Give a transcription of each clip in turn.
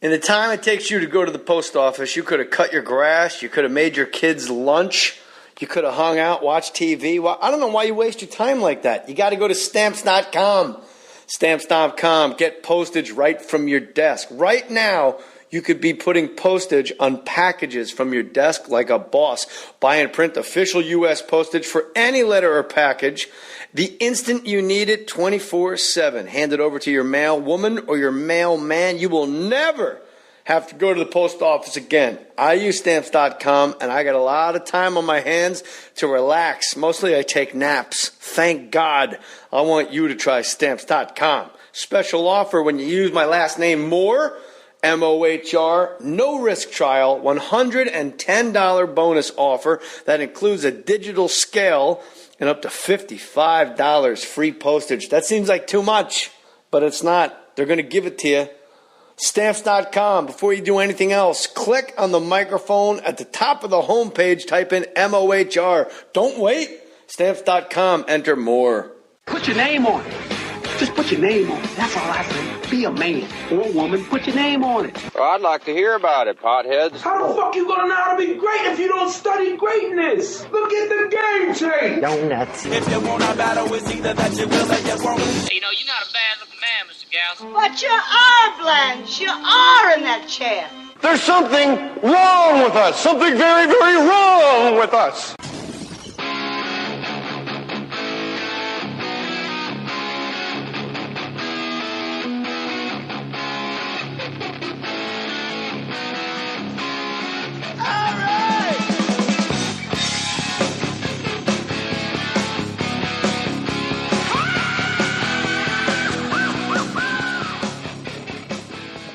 In the time it takes you to go to the post office, you could have cut your grass, you could have made your kids lunch, you could have hung out, watched TV. Well, I don't know why you waste your time like that. You got to go to Stamps.com. Stamps.com. Get postage right from your desk. Right now, you could be putting postage on packages from your desk like a boss. Buy and print official U.S. postage for any letter or package the instant you need it, 24/7. Hand it over to your mail woman or your mailman. You will never have to go to the post office again. I use Stamps.com, and I got a lot of time on my hands to relax. Mostly I take naps. Thank God. I want you to try Stamps.com. Special offer when you use my last name, Mohr, M-O-H-R, no risk trial, $110 bonus offer that includes a digital scale and up to $55 free postage. That seems like too much, but it's not. They're going to give it to you. Stamps.com. Before you do anything else, click on the microphone at the top of the homepage. Type in M-O-H-R. Don't wait. Stamps.com. Enter more. Put your name on it. Just put your name on it. That's all I say. Be a man or a woman. Put your name on it. Well, I'd like to hear about it, potheads. How the fuck you gonna know how to be great if you don't study greatness? Look at the game tape. Donuts. If you want a battle, it's either that you will or you won't. You know, you're not a bad-looking man, Mr. Gals. But you are, Blanche. You are in that chair. There's something wrong with us. Something very, very wrong with us.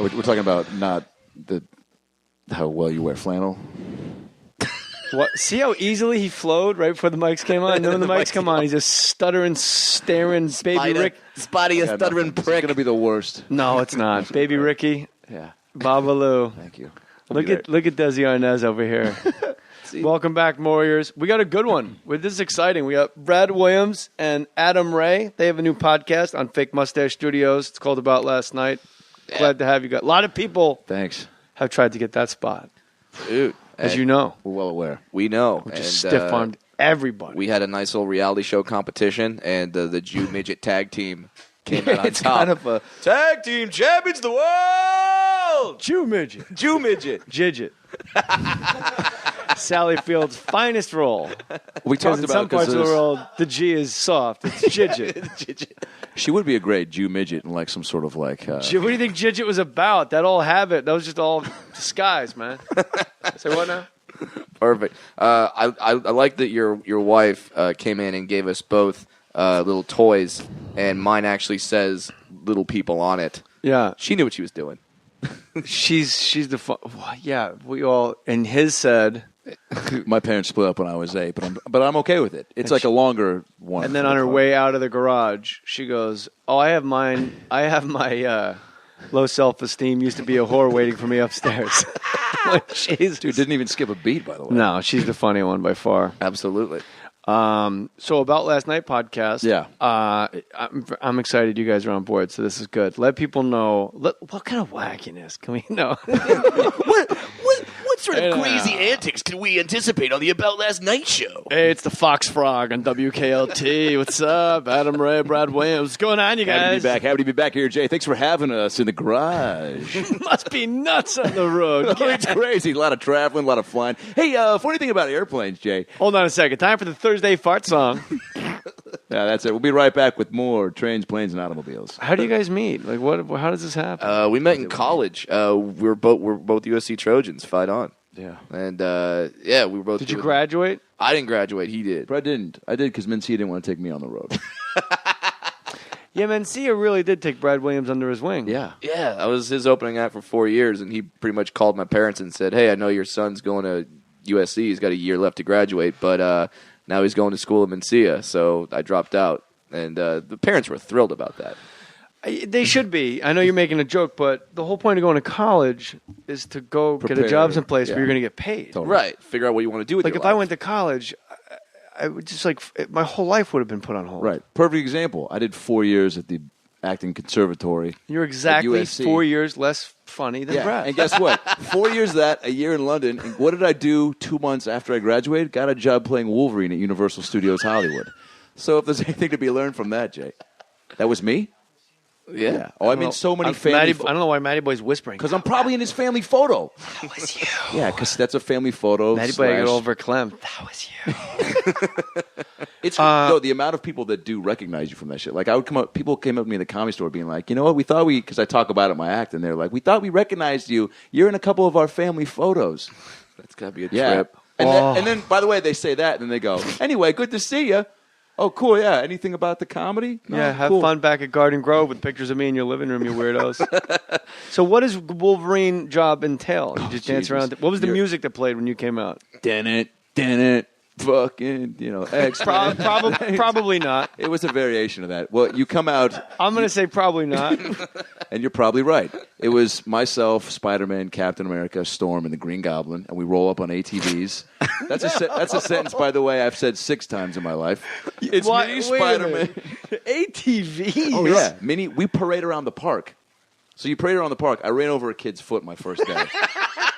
We're talking about not how well you wear flannel. What? See how easily he flowed right before the mics came on? And then when the mics come on, he's just stuttering, staring, baby Rick. Spotty, a stuttering prick. It's going to be the worst. No, it's not. Baby Ricky. Yeah. Babalu. Thank you. Look at Desi Arnaz over here. Welcome back, Warriors. We got a good one. This is exciting. We got Brad Williams and Adam Ray. They have a new podcast on Fake Mustache Studios. It's called About Last Night. Yeah. Glad to have you guys. A lot of people have tried to get that spot. Dude. As you know. We're well aware. We know. We just stiff-armed everybody. We had a nice little reality show competition, and the Jew Midget tag team came out on it's top. Kind of a tag team champions of the world! Jew Midget. Jew Midget. Jidget. Sally Field's finest role. We talked in about some parts of the world, the G is soft. It's Jidget. She would be a great Jew midget in like some sort of like. What do you think Jidget was about? That all habit. That was just all disguise, man. Say what now? Perfect. I like that your wife came in and gave us both little toys, and mine actually says "little people" on it. Yeah, she knew what she was doing. she's the yeah. We all and his said. My parents split up when I was 8, but I'm okay with it. It's like a longer one. And then on her way out of the garage, she goes, "Oh, I have mine. I have my low self-esteem. Used to be a whore waiting for me upstairs." Dude, didn't even skip a beat, by the way. No, she's the funny one by far. Absolutely. So About Last Night podcast. Yeah. I'm excited you guys are on board. So this is good. Let people know what kind of wackiness can we know. What sort of crazy antics can we anticipate on the About Last Night show? Hey, it's the Fox Frog on WKLT. What's up? Adam Ray, Brad Williams. What's going on, you guys? Happy to be back here, Jay. Thanks for having us in the garage. Must be nuts on the road. It's crazy. A lot of traveling, a lot of flying. Hey, funny thing about airplanes, Jay. Hold on a second. Time for the Thursday fart song. Yeah, that's it. We'll be right back with more trains, planes, and automobiles. How do you guys meet? Like, what? How does this happen? We met in college. We're both USC Trojans. Fight on. Yeah. And we were both. Did you graduate? I didn't graduate. He did. But I didn't. I did because Mencia didn't want to take me on the road. Yeah, Mencia really did take Brad Williams under his wing. Yeah. Yeah, I was his opening act for 4 years, and he pretty much called my parents and said, "Hey, I know your son's going to USC. He's got a year left to graduate, but now he's going to school at Mencia." So I dropped out, and the parents were thrilled about that. They should be. I know you're making a joke, but the whole point of going to college is to go get a job someplace where you're going to get paid. Totally. Right. Figure out what you want to do with your life. life. I went to college, I would just my whole life would have been put on hold. Right. Perfect example. I did 4 years at the acting conservatory. You're exactly USC. 4 years less funny than Brad. And guess what? 4 years of that, a year in London. And what did I do 2 months after I graduated? Got a job playing Wolverine at Universal Studios Hollywood. So if there's anything to be learned from that, Jay, that was me? Yeah. Oh, I'm in so many family. I don't know why Matty Boy's whispering. Because I'm probably in his family photo. That was you. Yeah, because that's a family photo. Matty Boy got over Clem. That was you. It's the amount of people that do recognize you from that shit. Like I would come up, people came up to me in the Comedy Store being like, you know what, we thought because I talk about it in my act, and they're like, we thought we recognized you. You're in a couple of our family photos. That's gotta be a trip. And then, by the way, they say that, and then they go, anyway, good to see you. Oh, cool, yeah. Anything about the comedy? No, yeah, have cool. fun back at Garden Grove with pictures of me in your living room, you weirdos. So what does Wolverine job entail? You just dance around. What was the music that played when you came out? Dun it. Fucking, X. Probably not. It was a variation of that. Well, you come out. I'm going to say probably not. And you're probably right. It was myself, Spider-Man, Captain America, Storm, and the Green Goblin, and we roll up on ATVs. That's a sentence, by the way, I've said 6 times in my life. It's me, Spider-Man. ATVs? Oh, yeah. We parade around the park. So you parade around the park. I ran over a kid's foot my first day.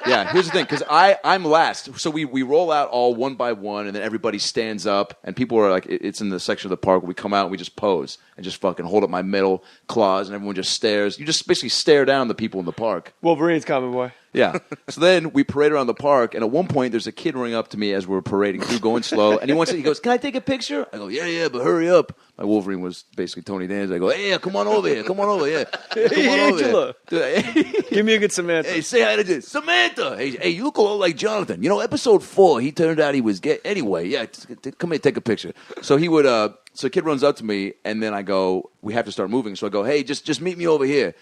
Yeah, here's the thing, because I'm last. So we roll out all one by one, and then everybody stands up, and people are like, it's in the section of the park where we come out and we just pose and just fucking hold up my middle claws, and everyone just stares. You just basically stare down the people in the park. Wolverine's coming, boy. Yeah. So then we parade around the park, and at one point there's a kid running up to me as we're parading through, going slow, and he goes, "Can I take a picture?" I go, "Yeah, but hurry up." My Wolverine was basically Tony Danza. I go, "Hey, come on over here, yeah, come on over here." Give me a good Samantha. Hey, say hi to this Samantha. Hey, you look a lot like Jonathan. Episode 4, he turned out he was gay. Anyway, yeah, come here, take a picture. So he would. So a kid runs up to me, and then I go, "We have to start moving." So I go, "Hey, just meet me over here."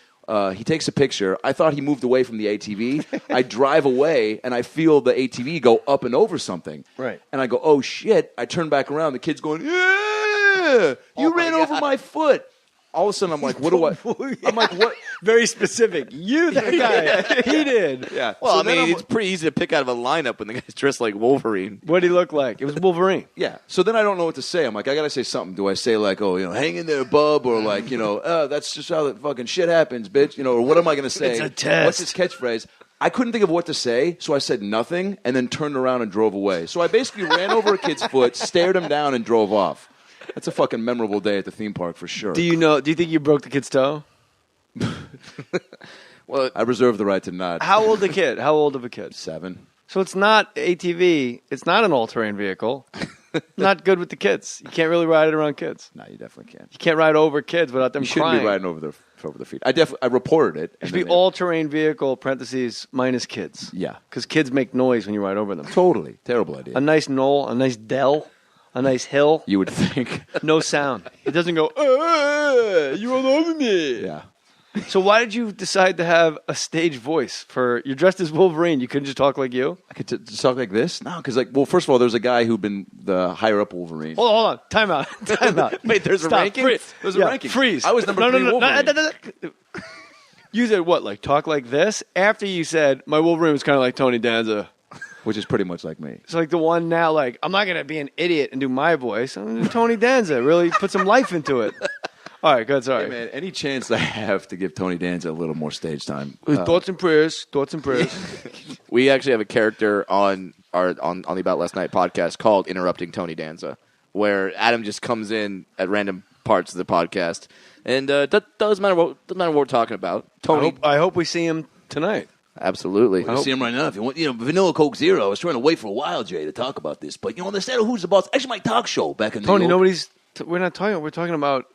He takes a picture. I thought he moved away from the ATV. I drive away, and I feel the ATV go up and over something. Right. And I go, "Oh, shit." I turn back around. The kid's going, "Yeah, you ran over my foot." All of a sudden, I'm like, what do I... I'm like, what? Very specific. You, that guy. He did. Yeah. Well, so it's pretty easy to pick out of a lineup when the guy's dressed like Wolverine. What did he look like? It was Wolverine. Yeah. So then I don't know what to say. I'm like, I got to say something. Do I say like, "Oh, hang in there, bub," or like, that's just how the fucking shit happens, bitch, or what am I going to say? It's a test. What's his catchphrase? I couldn't think of what to say, so I said nothing and then turned around and drove away. So I basically ran over a kid's foot, stared him down, and drove off. That's a fucking memorable day at the theme park for sure. Do you think you broke the kid's toe? Well, I reserve the right to not. How old a kid? How old of a kid? 7. So it's not ATV. It's not an all-terrain vehicle. Not good with the kids. You can't really ride it around kids. No, you definitely can't. You can't ride over kids without them You shouldn't crying. be riding over the feet. I reported it. It should be all-terrain vehicle, parentheses, minus kids. Yeah. Because kids make noise when you ride over them. Totally. Terrible idea. A nice knoll, a nice dell, a nice hill. You would think. No sound. It doesn't go, you rolled over me. Yeah. So why did you decide to have a stage voice for? You're dressed as Wolverine. You couldn't just talk like you. I could just talk like this. No, because first of all, there's a guy who'd been the higher up Wolverine. Hold on. Time out. Wait, there's a ranking. There's a ranking. Freeze. I was number 3 Wolverine. You said what? Like talk like this? After you said my Wolverine was kind of like Tony Danza, which is pretty much like me. It's like the one now. Like I'm not gonna be an idiot and do my voice. I'm gonna do Tony Danza. Really put some life into it. All right, good. Sorry, hey, man. Any chance I have to give Tony Danza a little more stage time? Thoughts and prayers. We actually have a character on the About Last Night podcast called Interrupting Tony Danza, where Adam just comes in at random parts of the podcast, and doesn't matter what we're talking about. Tony, I hope we see him tonight. Absolutely. I see him right now. If you want, Vanilla Coke Zero. I was trying to wait for a while, Jay, to talk about this, but instead of Who's the Boss, actually my talk show back in Tony. New York. We're not talking. We're talking about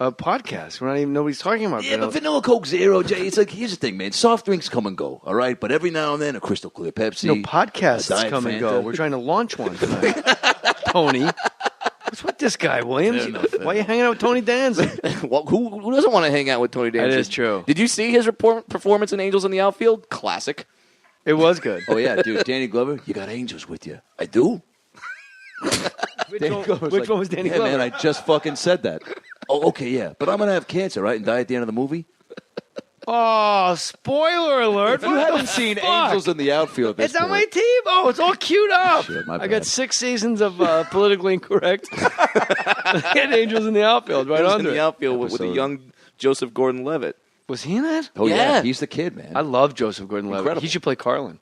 a podcast. Nobody's talking about. Yeah, but Vanilla Coke Zero, Jay. It's like, here's the thing, man. Soft drinks come and go, all right. But every now and then, a crystal clear Pepsi. No, podcasts Diet come and Fanta. go. We're trying to launch one tonight. Tony, what's with this guy, Williams? Why are you hanging out with Tony Danza? Well, who doesn't want to hang out with Tony Danza? That is true. Did you see his performance in Angels in the Outfield? Classic. It was good. Oh yeah, dude. Danny Glover, you got angels with you. I do. Which one was Danny Glover? Man, I just fucking said that. Oh, okay, yeah. But I'm going to have cancer, right, and die at the end of the movie? Oh, spoiler alert. If you haven't seen Angels in the Outfield at this It's on my point. team. Oh, it's all queued up. Shit, my I bad. got 6 seasons of politically incorrect. I got Angels in the Outfield right Angels under in the it. Outfield with a young Joseph Gordon-Levitt. Was he in that? Oh, Yeah. he's the kid, man. I love Joseph Gordon-Levitt. Incredible. He should play Carlin.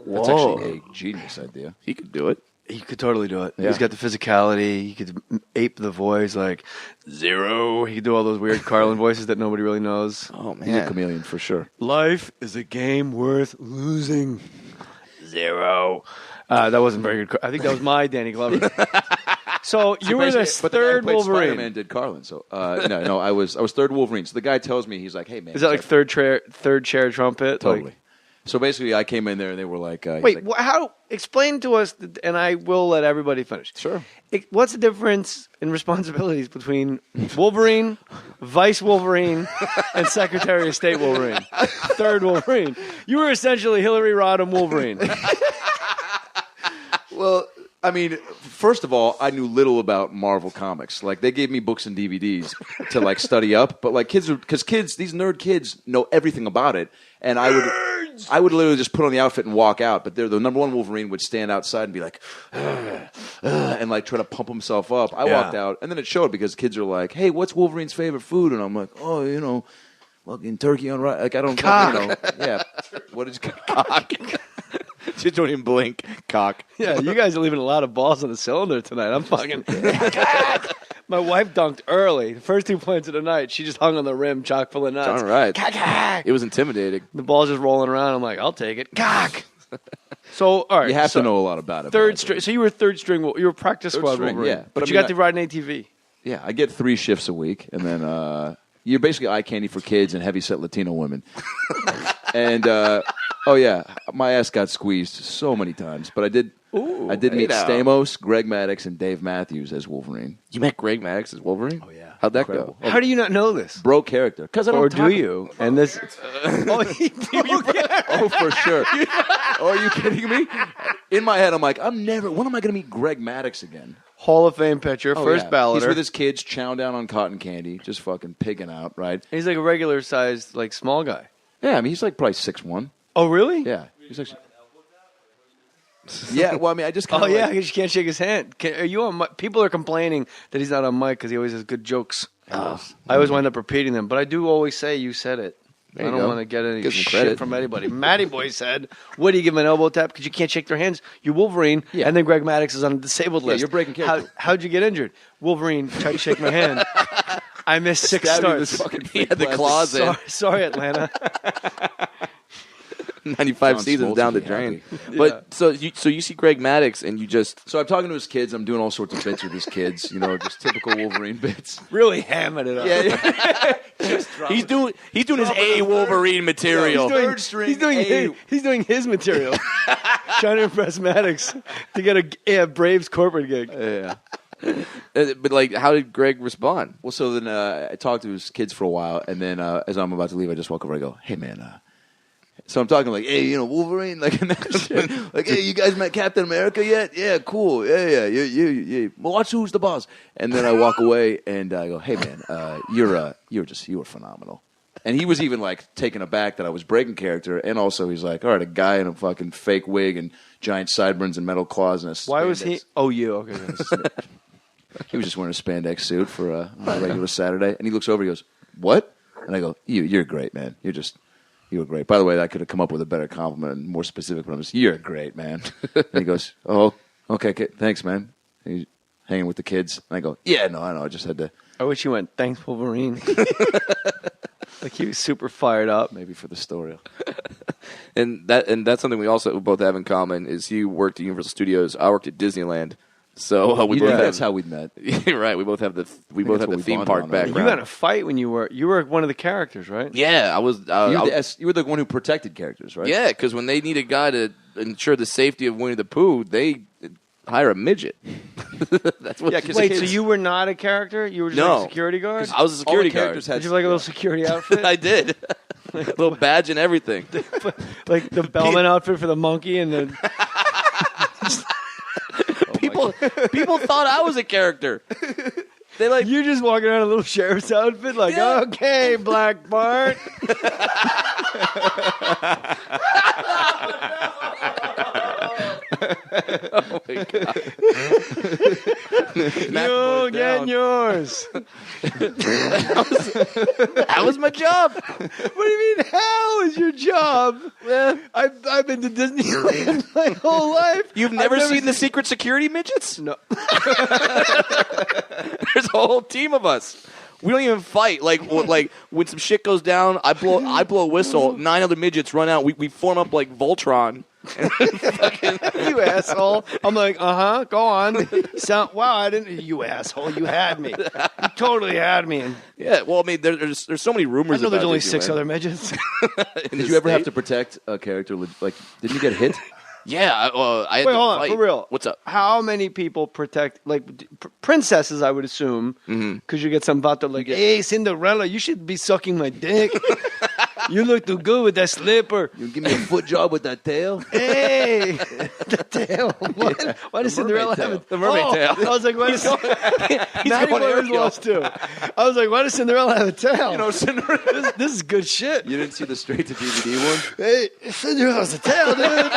That's actually a genius idea. He could do it. He could totally do it. Yeah. He's got the physicality. He could ape the voice like Zero. He could do all those weird Carlin voices that nobody really knows. Oh, man. He's a chameleon for sure. Life is a game worth losing. Zero. That wasn't very good. I think that was my Danny Glover. So you were the third Wolverine. Spider-Man did Carlin. So no, I was third Wolverine. So the guy tells me, he's like, "Hey man, Is that like third chair trumpet? Totally." Like, So basically, I came in there and they were like, wait, how? Explain to us, and I will let everybody finish. Sure. What's the difference in responsibilities between Wolverine, Vice Wolverine, and Secretary of State Wolverine? Third Wolverine. You were essentially Hillary Rodham Wolverine. Well, I mean, first of all, I knew little about Marvel comics. Like, they gave me books and DVDs to, like, study up. But, like, these nerd kids know everything about it. And I would literally just put on the outfit and walk out. But the number one Wolverine would stand outside and be like, and, like, try to pump himself up. I walked out. And then it showed because kids are like, hey, what's Wolverine's favorite food? And I'm like, oh, you know, fucking turkey on rice. Like, I don't know. Yeah. What is cock? Just don't even blink. Cock. Yeah, you guys are leaving a lot of balls on the cylinder tonight. I'm fucking... My wife dunked early. The first 2 points of the night, she just hung on the rim, chock full of nuts. All right. Cock. It was intimidating. The ball's just rolling around. I'm like, I'll take it. Cock. So, all right. You have to know a lot about it. Third string. So you were third string. You were practice squad string, Wolverine. yeah. But I you mean, got to ride an ATV. Yeah, I get 3 shifts a week, and then you're basically eye candy for kids and heavyset Latino women. And oh yeah, my ass got squeezed so many times, but I did meet Stamos, Greg Maddox, and Dave Matthews as Wolverine. You met Greg Maddox as Wolverine? Oh yeah, how'd that Incredible. go? How do you not know this? Broke character, because I don't. Or talk do you? And this. Oh, for sure. Oh, are you kidding me? In my head, I'm like, when am I going to meet Greg Maddox again? Hall of Fame pitcher, first balloter. He's with his kids, chowing down on cotton candy, just fucking pigging out, right? He's like a regular sized, like small guy. Yeah, I mean, he's like probably 6'1". Oh, really? Yeah, he's actually. Yeah, well, I mean, I just kind Oh, of. yeah, because you can't shake his hand. Are you on mic? People are complaining that he's not on mic because he always has good jokes. I always wind up repeating them, but I do always say you said it. I don't want to get any Give him shit credit. from anybody. Matty Boy said, what do you give him an elbow tap? Because you can't shake their hands. You're Wolverine, and then Greg Maddox is on the disabled list. You're breaking character. How'd you get injured? Wolverine tried to shake my hand. I missed 6 starts. He had the claws in. Sorry, Atlanta. 95 John seasons Smoltz down the would be drain. happy. But so you see Greg Maddox and you just So I'm talking to his kids. I'm doing all sorts of bits with his kids. You know, just typical Wolverine bits. Really hamming it up. Yeah. he's doing his A Wolverine material. He's doing his material. Trying to impress Maddox to get a Braves corporate gig. Yeah. But like, how did Greg respond? Well, so then I talked to his kids for a while, and then as I'm about to leave, I just walk over. I go, "Hey, man." So I'm talking like, "Hey, you know, Wolverine," like, and that shit. Like, "Hey, you guys met Captain America yet? Yeah, cool. Yeah. Yeah. Well, watch Who's the Boss." And then I walk away, and I go, "Hey, man, you were phenomenal." And he was even like taken aback that I was breaking character, and also he's like, "All right, a guy in a fucking fake wig and giant sideburns and metal claws and a Why was he? spandex." Oh, you. Okay. He was just wearing a spandex suit for a regular Saturday, and he looks over. He goes, "What?" And I go, "You're great, man. You were great. By the way, I could have come up with a better compliment and more specific. But I'm just, you're great, man." And he goes, "Oh, okay, thanks, man." And he's hanging with the kids, and I go, "Yeah, no, I know. I just had to." I wish you went, "Thanks, Wolverine." Like he was super fired up. Maybe for the story. And that's something we also both have in common is you worked at Universal Studios. I worked at Disneyland. So that's how we met. Right. We both have the theme bonded park on. background. You got in a fight when you were one of the characters, right? Yeah, I was. You were the one who protected characters, right? Yeah, because when they need a guy to ensure the safety of Winnie the Pooh, they hire a midget. That's what. Yeah, Wait, so you were not a character? You were just like a security guard? I was a security guard. Did you have like a little security outfit? I did. A little badge and everything. Like the bellman outfit for the monkey and then... People thought I was a character. They like you're just walking around in a little sheriff's outfit, like, okay, Black Bart. Oh my god! You get yours. That was my job. What do you mean? How is your job? I've been to Disneyland my whole life. You've never seen the secret security midgets? No. There's a whole team of us. We don't even fight. Like when some shit goes down, I blow a whistle. 9 other midgets run out. We form up like Voltron. You asshole. I'm like, go on. Wow, I didn't. You asshole. You had me. You totally had me. And Yeah, well, I mean, there's so many rumors. I know there's about only Disneyland. 6 other midgets. Did you ever have to protect a character? Like, didn't you get hit? Yeah, I had Wait, to hold on, fight. for real. What's up? How many people protect, like, princesses, I would assume, because you get some vato like, hey, Cinderella, you should be sucking my dick. You look too good with that slipper. You give me a foot job with that tail? Hey, the tail. What? Why does Cinderella have it? The mermaid tail. I was like, why does Maddie Boy was lost too. I was like, why does Cinderella have a tail? You know, Cinderella. This is good shit. You didn't see the straight to DVD one? Hey, Cinderella's a tail, dude.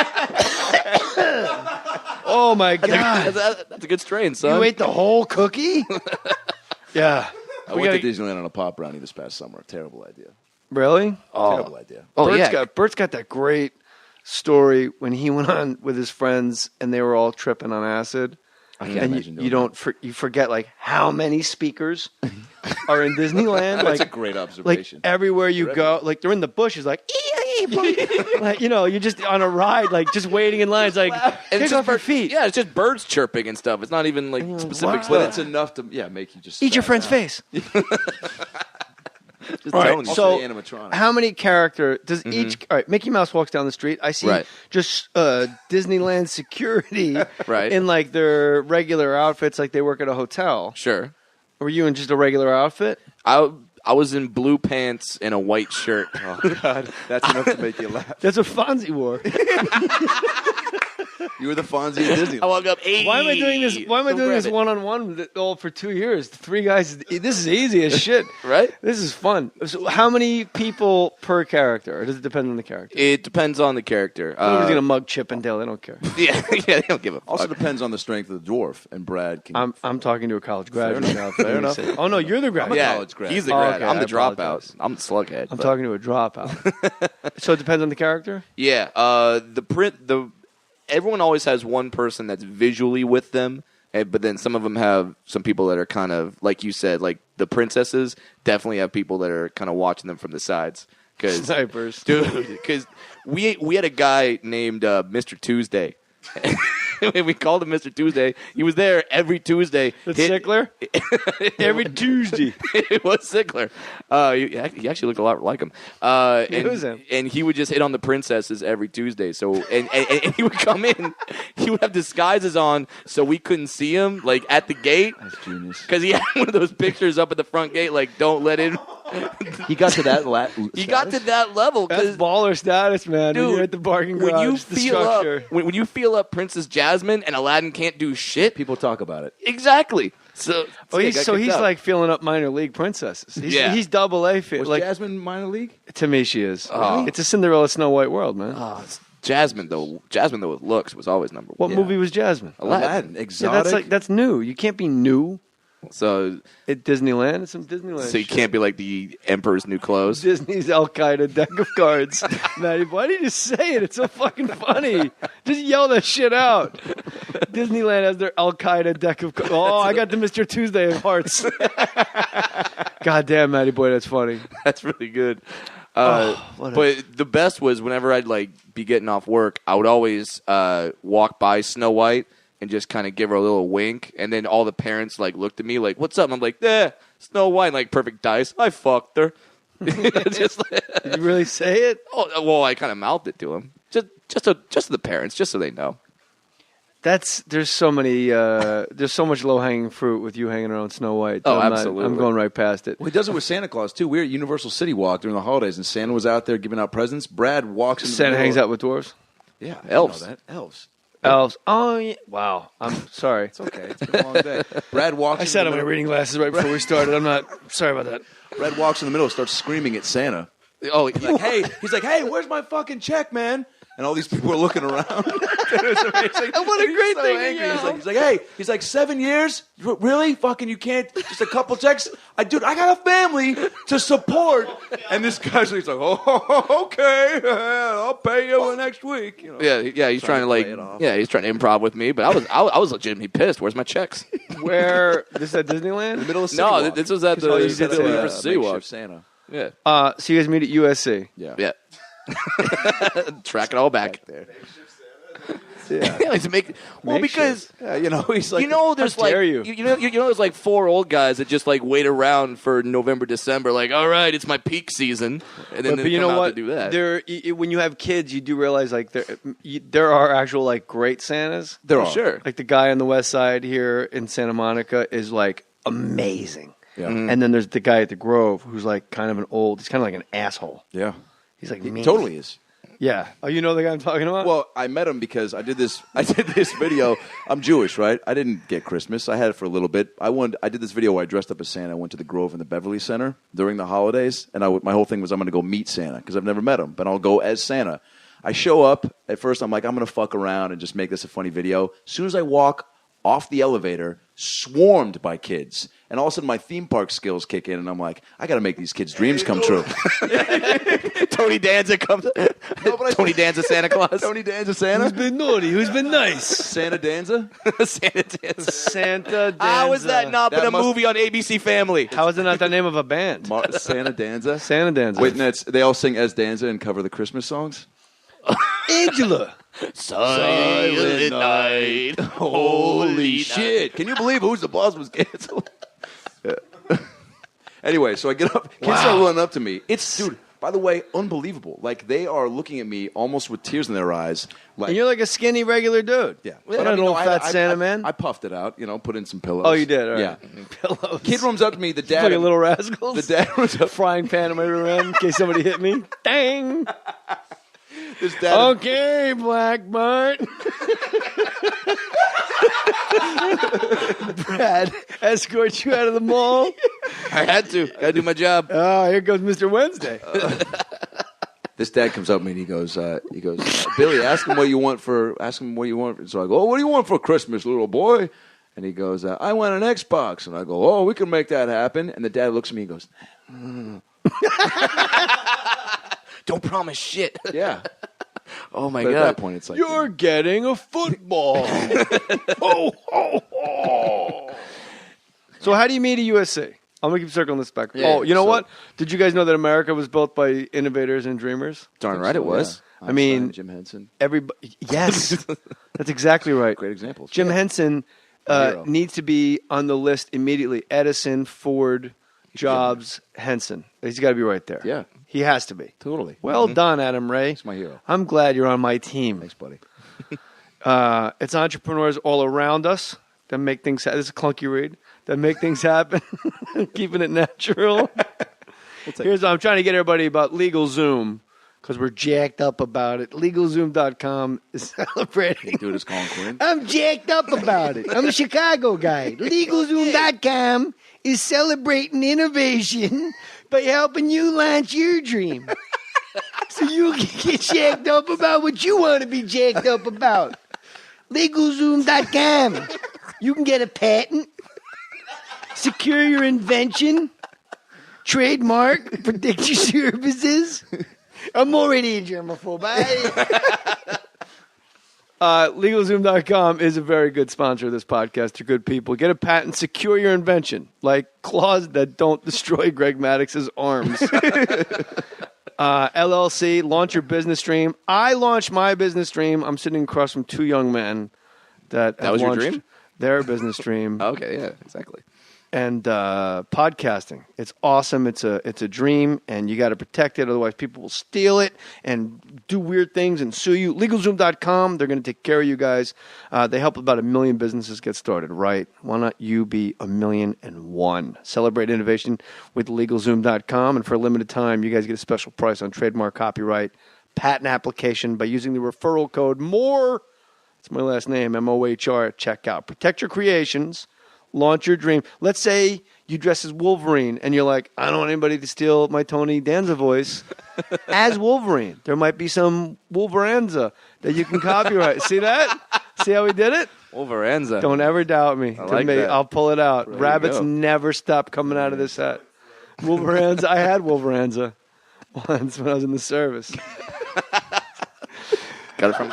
Oh my god! That's a good strain, son. You ate the whole cookie? Yeah. I went to Disneyland on a pop brownie this past summer. Terrible idea. Really? Terrible idea. Oh, Bert's got that great story when he went on with his friends and they were all tripping on acid. I can't And imagine doing you don't you forget like how many speakers are in Disneyland. That's like, a great observation. Like everywhere you go, like they're in the bushes, like, like you're just on a ride, like just waiting in lines, like kick off your feet. Yeah, it's just birds chirping and stuff. It's not even like specific wow. But it's enough to make you just Eat your spaz friend's out. face. Just All right, telling you. so Also the animatronic. how many character does each? All right, Mickey Mouse walks down the street. I see Right. just Disneyland security Right. in like their regular outfits, like they work at a hotel. Sure. Were you in just a regular outfit? I was in blue pants and a white shirt. Oh, God. That's enough to make you laugh. That's what Fonzie wore. You were the Fonzie of Disney. I woke up. Hey, Why am I doing this? Why am I don't doing grab this it. one-on-one all for 2 years? 3 guys. This is easy as shit. Right? This is fun. So how many people per character? Or does it depend on the character? It depends on the character. Nobody's gonna mug Chip and Dale. They don't care. Yeah, they don't give a fuck. Also depends on the strength of the dwarf, and Brad can. I'm talking to a college graduate Fair now. enough. Fair enough. Oh no, you're the graduate. yeah, college grad. he's the Oh, grad. okay, I'm the I dropout. apologize. I'm the slughead. I'm but- talking to a dropout. So it depends on the character. Yeah, everyone always has one person that's visually with them, but then some of them have some people that are kind of like you said, like the princesses definitely have people that are kind of watching them from the sides. Cause, Snipers. dude. Because we had a guy named Mr. Tuesday. We called him Mr. Tuesday. He was there every Tuesday. That's Sickler. Every Tuesday. It was Sickler. He actually looked a lot like him. It was him. And he would just hit on the princesses every Tuesday. So and he would come in. He would have disguises on, so we couldn't see him like at the gate. That's genius. Because he had one of those pictures up at the front gate, like "Don't let in." He got to that. He got to that level. That's 'cause baller status, man. Dude, When you're at the bargain garage, when you the feel up, structure. when you feel up Princess Jasmine and Aladdin can't do shit, People talk about it. exactly. So He's like feeling up minor league princesses. He's double A. Was Like Jasmine minor league? to me, she is. Oh. It's a Cinderella Snow White world, man. Jasmine though with looks was always number What one. movie was Jasmine? Aladdin. Yeah, Exotic. that's new. You can't be new So at Disneyland. It's some Disneyland. So you shit. can't be like the Emperor's New Clothes. Disney's Al Qaeda deck of cards. Maddie, why did you say it? It's so fucking funny. Just yell that shit out. Disneyland has their Al Qaeda deck of cards. Oh, I got the Mr. Tuesday of hearts. God damn, Maddie boy, that's funny. That's really good. what But the best was whenever I'd be getting off work, I would always walk by Snow White and just kind of give her a little wink, and then all the parents looked at me like, "What's up?" And I'm like, Snow White, like perfect dice. I fucked her. Just Did you really say it? Oh, well, I kind of mouthed it to them, just to the parents, just so they know. There's so many there's so much low hanging fruit with you hanging around Snow White. Oh, I'm absolutely. I'm going right past it. Well, he does it with Santa Claus too. We were at Universal City Walk during the holidays, and Santa was out there giving out presents. Brad walks in. Santa hangs out with dwarves. Yeah, I didn't Elves. know that. Elves. Elves. Oh, yeah. Wow. I'm sorry. It's okay. It's been a long day. Brad walks. I in said the I'm wearing middle- reading glasses right before we started. I'm not sorry about that. Brad walks in the middle, starts screaming at Santa. Oh, He's like, hey, where's my fucking check, man? and all these people are looking around. It was amazing. What a great thing to Angry. yell. He's like, hey, 7 years? Really? Fucking, you can't? Just a couple checks? I got a family to support. And this guy's like, oh, okay, I'll pay you next week. You know, Yeah, he's trying to he's trying to improv with me, but I was legitimately pissed. Where's my checks? Where this is at Disneyland? in the middle of City No, Walk. this was at the you did say for City Walk. makeshift Santa. Yeah, So you guys meet at USC. yeah. Track it all back there. Yeah. To make because He's like, there's how like dare you? there's like 4 old guys that just like wait around for November, December. Like, all right, it's my peak season, and then But they you come know out what? to do that. When you have kids, you do realize like there are actual like great Santas. There are. Sure. Like the guy on the west side here in Santa Monica is like amazing. Yeah. And then there's the guy at the Grove who's like kind of he's kind of like an asshole. Yeah. He's like He mean. totally is. Yeah. Oh, you know the guy I'm talking about? Well, I met him because I did this video. I'm Jewish, right? I didn't get Christmas. I had it for a little bit. I did this video where I dressed up as Santa. I went to the Grove in the Beverly Center during the holidays, and my whole thing was I'm going to go meet Santa because I've never met him, but I'll go as Santa. I show up. At first, I'm like, I'm going to fuck around and just make this a funny video. As soon as I walk off the elevator, swarmed by kids. And all of a sudden, my theme park skills kick in, and I'm like, I got to make these kids' dreams come true. Tony Danza comes. Tony Danza Santa Claus. Tony Danza Santa? Who's been naughty? Who's been nice? Santa Danza? Santa Danza. Santa Danza. How has that not been That a must- movie on ABC Family? How is it not the name of a band? Santa Danza? Santa Danza. Wait, and they all sing as Danza and cover the Christmas songs? Angela. Silent Night. Holy shit. Can you believe Who's the Boss was canceled? Yeah. Anyway, so I get up. Kids start running up to me. Dude, by the way, unbelievable. Like, they are looking at me almost with tears in their eyes. Like, And you're like a skinny regular dude. yeah. Not an old fat Santa man. I puffed it out, put in some pillows. Oh, you did? All right. Yeah. Pillows. Kid runs up to me. The dad. Like a Little Rascals. The dad runs up. Frying pan in my rear end in case somebody hit me. Dang. This dad. Okay, Black Bart. Brad, escort you out of the mall. I had to. Got to do my job. Oh, here goes Mr. Wednesday. This dad comes up to me and he goes, Billy, ask him what you want. So I go, oh, what do you want for Christmas, little boy? And he goes, I want an Xbox. And I go, oh, we can make that happen. And the dad looks at me and goes, Don't promise shit. yeah. Oh my But god. at that point, it's like, You're getting a football. Ho, ho, ho. So how do you meet at USC? I'm going to keep circling this back. Yeah, you know so- what? Did you guys know that America was built by innovators and dreamers? Darn right it was. Yeah. I mean- Einstein, Jim Henson. Everybody. Yes. That's exactly right. Great examples. Jim Henson Hero. needs to be on the list immediately. Edison, Ford, Jobs, Henson. He's got to be right there. Yeah. He has to be. Totally. Well done, Adam Ray. He's my hero. I'm glad you're on my team. Thanks, buddy. It's entrepreneurs all around us that make things happen. This is a clunky read. That make things happen. Keeping it natural. I'm trying to get everybody about LegalZoom because we're jacked up about it. LegalZoom.com is celebrating. Dude is Colin Quinn. I'm jacked up about it. I'm a Chicago guy. LegalZoom.com is celebrating innovation by helping you launch your dream. So you can get jacked up about what you want to be jacked up about. LegalZoom.com. You can get a patent, secure your invention, trademark, protect your services. I'm already a germaphobe. LegalZoom.com is a very good sponsor of this podcast. They're good people. Get a patent, secure your invention, like claws that don't destroy Greg Maddox's arms. LLC, launch your business dream. I launched my business dream. I'm sitting across from two young men that was your launched dream? their business dream. Okay, yeah, exactly. And podcasting. It's awesome. It's a dream, and you got to protect it. Otherwise, people will steal it and do weird things and sue you. LegalZoom.com. They're going to take care of you guys. They help about 1 million businesses get started, right? Why not you be 1,000,001? Celebrate innovation with LegalZoom.com. And for a limited time, you guys get a special price on trademark, copyright, patent application by using the referral code Mohr. It's my last name, MOHR, at checkout. Protect your creations. Launch your dream. Let's say you dress as Wolverine, and you're like, I don't want anybody to steal my Tony Danza voice as Wolverine. There might be some Wolveranza that you can copyright. See that? See how we did it? Wolveranza. Don't ever doubt me. I like that. I'll pull it out. There you Rabbits go. never stop coming out of this hat. Wolveranza. I had Wolveranza once when I was in the service. Got it from.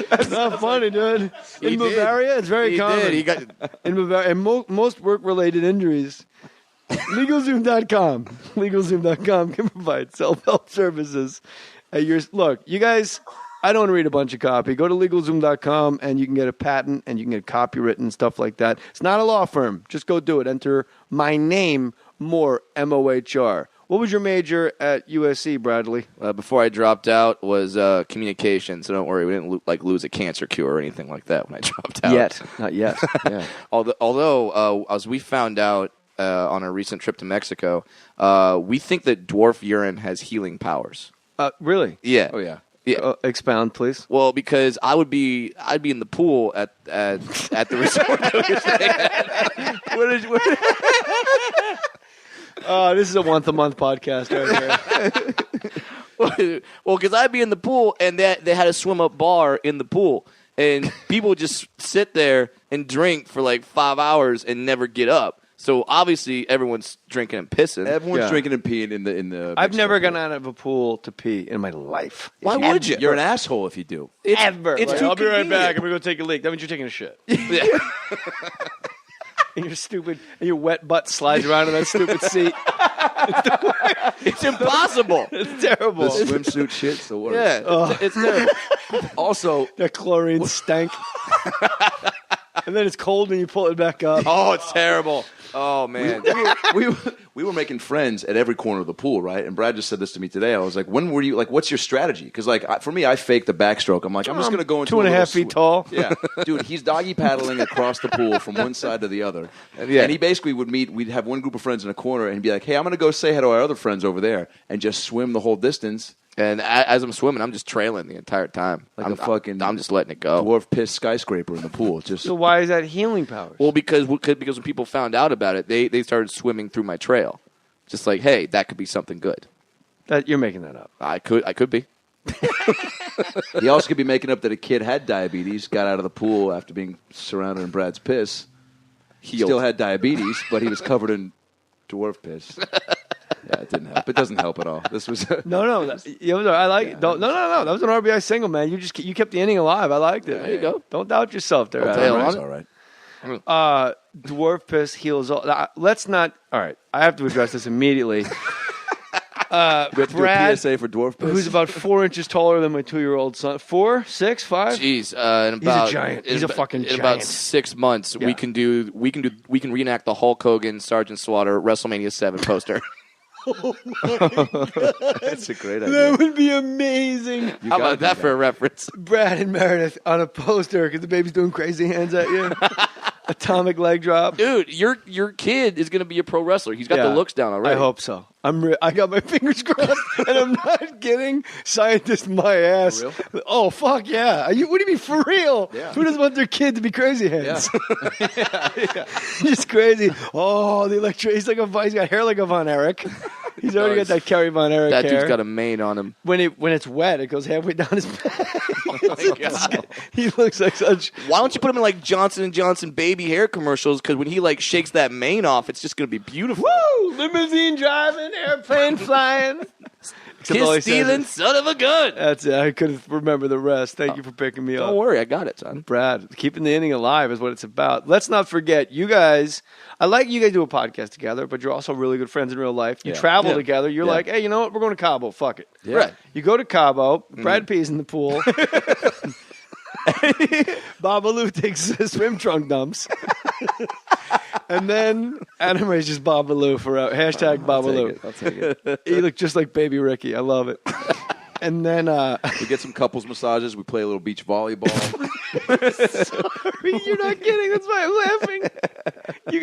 That's not funny, dude. He In did. Bavaria, it's very He common. did. He got. In Bavaria, and most work-related injuries. LegalZoom.com. LegalZoom.com can provide self-help services. Look, you guys, I don't read a bunch of copy. Go to LegalZoom.com and you can get a patent and you can get copywritten and stuff like that. It's not a law firm. Just go do it. Enter my name, Mohr, M-O-H-R. What was your major at USC, Bradley? Before I dropped out was communication. So don't worry, we didn't lose a cancer cure or anything like that when I dropped out. Not yet. Yeah. Although as we found out on a recent trip to Mexico, we think that dwarf urine has healing powers. Really? Yeah. Oh yeah. Yeah. Expound, please. Well, because I'd be in the pool at the resort. This is a once-a-month podcast right here. Well, because I'd be in the pool and they had a swim-up bar in the pool, and people just sit there and drink for like 5 hours and never get up. So obviously everyone's drinking and pissing. Everyone's drinking and peeing in the. I've never gone out of a pool to pee in my life. Why would you? You're an asshole if you do. It's Like, too I'll be right convenient. back. I'm going to go take a leak. That means you're taking a shit. And your stupid, and your wet butt slides around in that stupid seat. It's impossible. It's terrible. The swimsuit shit's the worst. Yeah, it's terrible. Also, that chlorine stank. And then it's cold and you pull it back up. Oh, it's terrible. Oh man. we were making friends at every corner of the pool, right? And Brad just said this to me today. I was like, when were you, like, what's your strategy? Because, like, for me, I faked the backstroke. I'm like, I'm just going to go into 2.5 feet tall. Yeah. Dude, he's doggy paddling across the pool from one side to the other. Yeah. And he basically we'd have one group of friends in a corner and he'd be like, hey, I'm going to go say hi to our other friends over there and just swim the whole distance. And as I'm swimming, I'm just trailing the entire time. Like I'm just letting it go. Dwarf piss skyscraper in the pool. Just So why is that healing powers? Well, because when people found out about it, they started swimming through my trail. Just like, hey, that could be something good. That you're making that up. I could be. He also could be making up that a kid had diabetes, got out of the pool after being surrounded in Brad's piss. He still had diabetes, but he was covered in dwarf piss. Yeah, it didn't help. It doesn't help at all. This was No. I like it. No. That was an RBI single, man. You kept the inning alive. I liked it. There you go. Don't doubt yourself there. Don't Adam. tell all right. Dwarf piss heals all. Let's not. All right. I have to address this immediately. We have to do a Brad, PSA for dwarf piss. who's about 4 inches taller than my 2-year-old son. 4, 6, 5. Jeez, in about He's a giant. He's a fucking in about giant. 6 months, Yeah. we can reenact the Hulk Hogan Sergeant Slaughter WrestleMania 7 poster. That's a great idea. That would be amazing. How about that for a reference? Brad and Meredith on a poster because the baby's doing crazy hands at you. Atomic leg drop. Dude, your kid is going to be a pro wrestler. He's got the looks down already. I hope so. I got my fingers crossed, and I'm not kidding. Scientist, my ass. For real? Oh fuck yeah! What do you mean for real? Yeah. Who doesn't want their kid to be crazy hands? Yeah. He's crazy. Oh, the electric. He's got hair like a Von Erich. He's already got that Kerry Von Erich That hair. dude's got a mane on him. When it's wet, it goes halfway down his back. Oh my God. He looks like such. Why don't you put him in like Johnson & Johnson baby hair commercials? Because when he like shakes that mane off, it's just going to be beautiful. Woo! Limousine driving, airplane flying. Except all he Kiss says stealing, is- son of a gun. That's it. I couldn't remember the rest. Thank you for picking me up. Don't worry, I got it, son. Brad, keeping the inning alive is what it's about. Let's not forget, you guys, I like you guys do a podcast together, but you're also really good friends in real life. You Yeah. travel Yeah. together. You're Yeah. like, hey, you know what? We're going to Cabo. Fuck it. Yeah. Right. You go to Cabo. Brad pees in the pool. Babalu takes swim trunk dumps. And then Adam raises Babalu for hashtag Babalu. I'll take it. He looked just like Baby Ricky. I love it. And then we get some couples massages. We play a little beach volleyball. Sorry, you're not kidding. That's why I'm laughing. You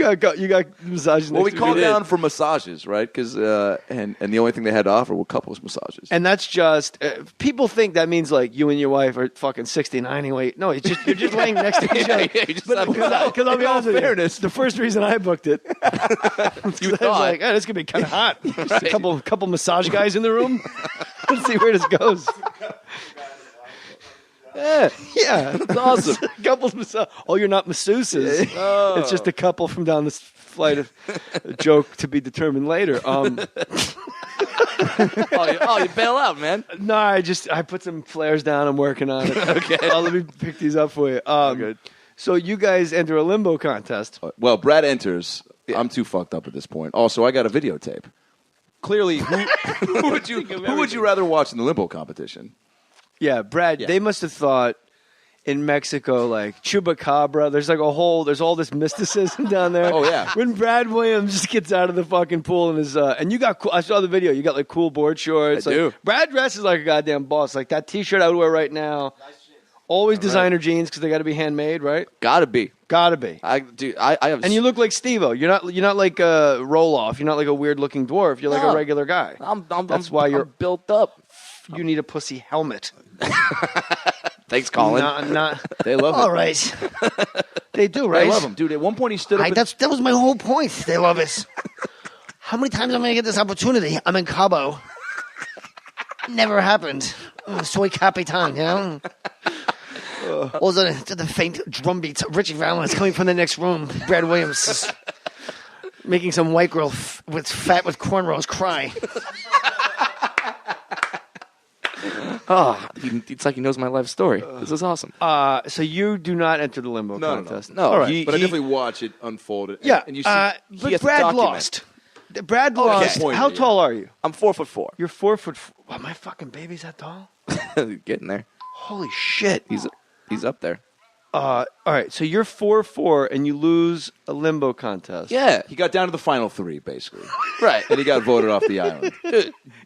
got massages. Well, we next to called me. down for massages, right? Because and the only thing they had to offer were couples massages. And that's just people think that means like you and your wife are fucking 69 anyway. No, it's just you're just laying next to each other. Yeah, you just Because I'll be honest with you, the first reason I booked it, I was like, oh, this could be kind of hot. Just a couple massage guys in the room. Let's see where this goes. Yeah, That's awesome. Couples massage. Oh, you're not masseuses. It's just a couple from down this flight of a joke to be determined later. Oh, you bail out, man. No, I put some flares down. I'm working on it. Okay, let me pick these up for you. Good. So you guys enter a limbo contest. Well, Brad enters. I'm too fucked up at this point. Also, I got a videotape. Clearly, who would you rather watch in the limbo competition? Yeah, Brad. Yeah. They must have thought in Mexico, like Chupacabra. There's all this mysticism down there. Oh, yeah. When Brad Williams just gets out of the fucking pool and is and you got cool, I saw the video. You got like cool board shorts. I do. Brad dresses like a goddamn boss. Like that T-shirt I would wear right now. Always designer jeans because they got to be handmade, right? Gotta be. Gotta be. I have. And you look like Steve-O. You're not like a roll-off. You're not like a weird-looking dwarf. You're like a regular guy. That's why you're built up. You need a pussy helmet. Thanks, Colin. They love it. All right. They do, right? They love him, dude. At one point, he stood up. That was my whole point. They love it. How many times am I going to get this opportunity? I'm in Cabo. Never happened. Soy Capitan, you know? All the faint drum beats. Richie Valens coming from the next room. Brad Williams is making some white girl with fat with cornrows cry. Oh, it's like he knows my life story. This is awesome. So you do not enter the limbo contest. No. All right. But I definitely watch it unfold. And you see, but has to Brad document. lost. Brad lost. Okay. How tall are you? I'm 4'4". You're 4 foot. Wow, my fucking baby's that tall. Getting there. Holy shit. He's up there. All right, so you're 4'4", and you lose a limbo contest. Yeah. he got down to the final three, basically. Right. And he got voted off the island.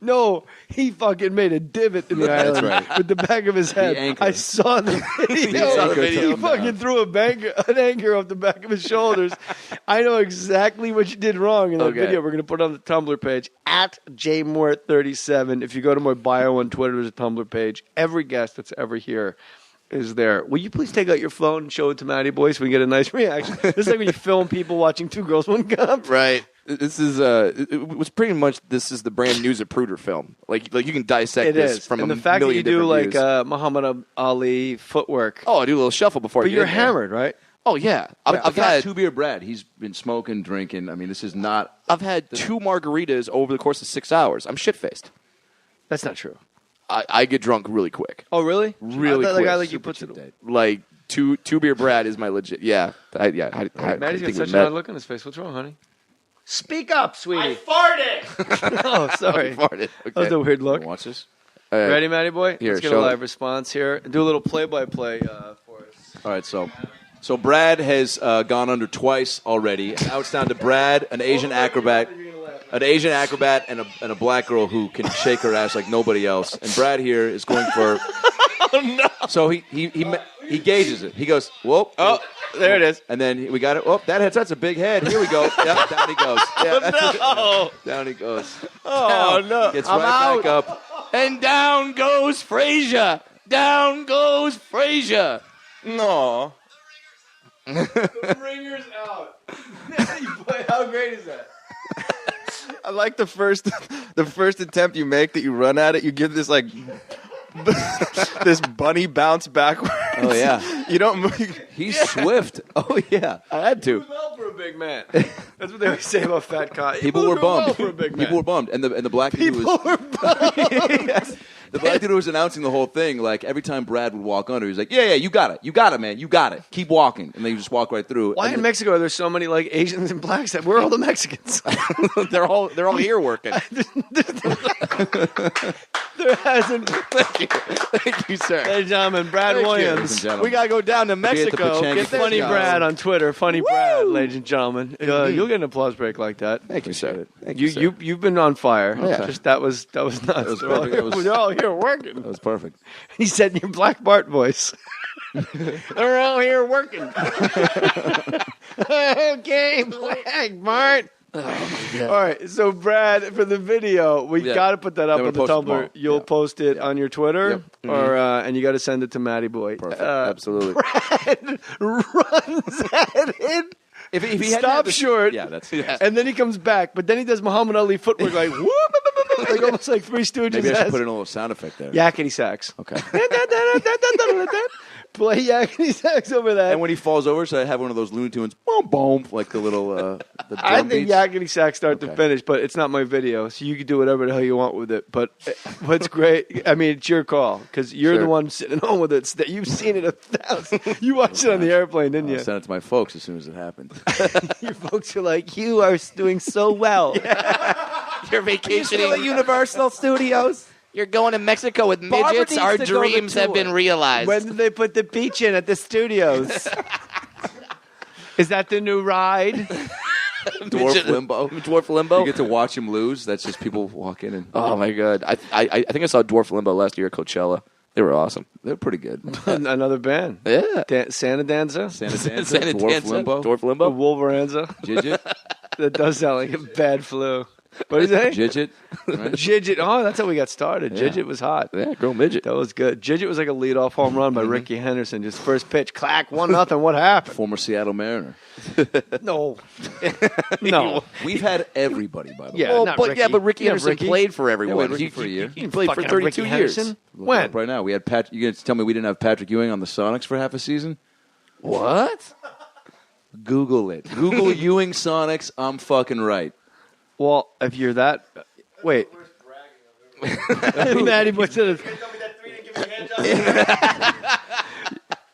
No, he fucking made a divot in the island right. with the back of his head. The anchor. I saw the video. He fucking threw an anchor off the back of his shoulders. I know exactly what you did wrong in that video. We're going to put it on the Tumblr page, at jmoore37. If you go to my bio on Twitter, there's a Tumblr page. Every guest that's ever here is there. Will you please take out your phone and show it to Matty Boy so we can get a nice reaction? This is like when you film people watching Two Girls, One Cup. Right. This is it was pretty much this is the brand new Zapruder film. Like you can dissect this from and a the fact that you million do different like views. Muhammad Ali footwork. Oh, I do a little shuffle before. But you you're get there. hammered, right? Oh yeah, I've got had 2 beer Brad. He's been smoking, drinking. I mean, this is not. I've had 2 margaritas over the course of 6 hours. I'm shit faced. That's not true. I get drunk really quick. Oh, really? Really I thought the guy quick. like you puts it. Like two beer Brad is my legit. Yeah, I Maddie's think got we such an met. odd look on his face. What's wrong, honey? Speak up, sweetie. farted! Oh, sorry. Farted. That was a weird look. Watch this. Ready, Matty Boy? Here, Let's get show a it. live response here. Do a little play-by-play for us. All right, so Brad has gone under twice already. Now it's down to Brad, an Asian acrobat, and a black girl who can shake her ass like nobody else. And Brad here is going for. Oh no! So he gauges it. He goes, whoop. Oh, there it is. And then we got it. Oh, that's a big head. Here we go. Yep, down he goes. Yeah. No. Down he goes. Oh Down. no! Gets I'm right out. back up. And down goes Frasier. Down goes Frasier. No. Ringer's out. How great is that? I like the first attempt you make that you run at it, you give this like this bunny bounce backwards. Oh yeah. You don't move. He's swift. Oh yeah. I had to. Well for a big man. That's what they always say about fat cock. People were bummed. Well for a big man. People were bummed, and the black dude who was the black dude who was announcing the whole thing. Like every time Brad would walk under, he was like, "Yeah, you got it, man, you got it. Keep walking," and then you just walk right through. Why and in Mexico are there so many like Asians and blacks? Where are all the Mexicans? They're all here working. There hasn't. Thank you, sir. Ladies and gentlemen, Brad Thank you. Williams. Ladies and gentlemen. We gotta go down to Mexico. Pachanga Get this Funny guy. Brad on Twitter. Funny Brad, ladies and gentlemen. You'll get an applause break like that. Thank you, sir. Thank You, sir. you've been on fire. Yeah. Just that was nuts. was perfect. It was- They're all here working. That was perfect. He said in your Black Bart voice. They're all here working. Okay, Black Bart. All right, so Brad, for the video, we Yeah. got to put that up I'm on gonna the post it Tumblr. tomorrow. You'll Yeah. post it on your Twitter, Yep. or and you got to send it to Matty Boy. Perfect. Absolutely. Brad runs at it. If he hadn't had Stop this- short. Yeah, that's. And then he comes back, but then he does Muhammad Ali footwork like whoop, like almost like Three Stooges. Maybe I should has. put in a little sound effect there. Yakety sax. Okay. Play yakety sax over that. And when he falls over, so I have one of those Looney Tunes, boom, boom, like the little. The I drum think beats. yakety sax start to Okay. finish, but it's not my video, so you can do whatever the hell you want with it. But what's great, I mean, it's your call because you're Sure. the one sitting home with it. You've seen it 1,000. You watched it on the airplane, didn't I you? sent it to my folks as soon as it happened. Your folks are like, "You are doing so well." You're vacationing at Universal Studios. You're going to Mexico with midgets. needs Our to go to dreams have tour. been realized. When did they put the beach in at the studios? Is that the new ride? Dwarf limbo. Dwarf limbo. You get to watch him lose. That's just people walk in and. Oh my god! I think I saw Dwarf Limbo last year at Coachella. They were awesome. They're pretty good. Another band. Yeah. Santa Danza. Santa Danza, Santa Dwarf Danza, Limbo, Dwarf Limbo. Wolveranza. Jidget, That does sound like a bad flu. What is that? Jidget. Right? Jidget. Oh, that's how we got started. Yeah. Jidget was hot. Yeah, girl midget. That was good. Jidget was like a leadoff home run by Ricky Henderson. Just first pitch, clack, 1-0. What happened? Former Seattle Mariner. No, no. We've had everybody, by the way. Yeah, Well, not but Ricky. yeah, but Ricky Yeah, Henderson Ricky. played for Yeah, we everyone. had Ricky for a year. He played for Fucking 32 Ricky years. Henderson? Look When? up right now, we had Pat. You gonna tell me we didn't have Patrick Ewing on the Sonics for half a season? What? Google it. Google Ewing Sonics. I'm fucking right. Well, if you're that, wait. Matty Boy said,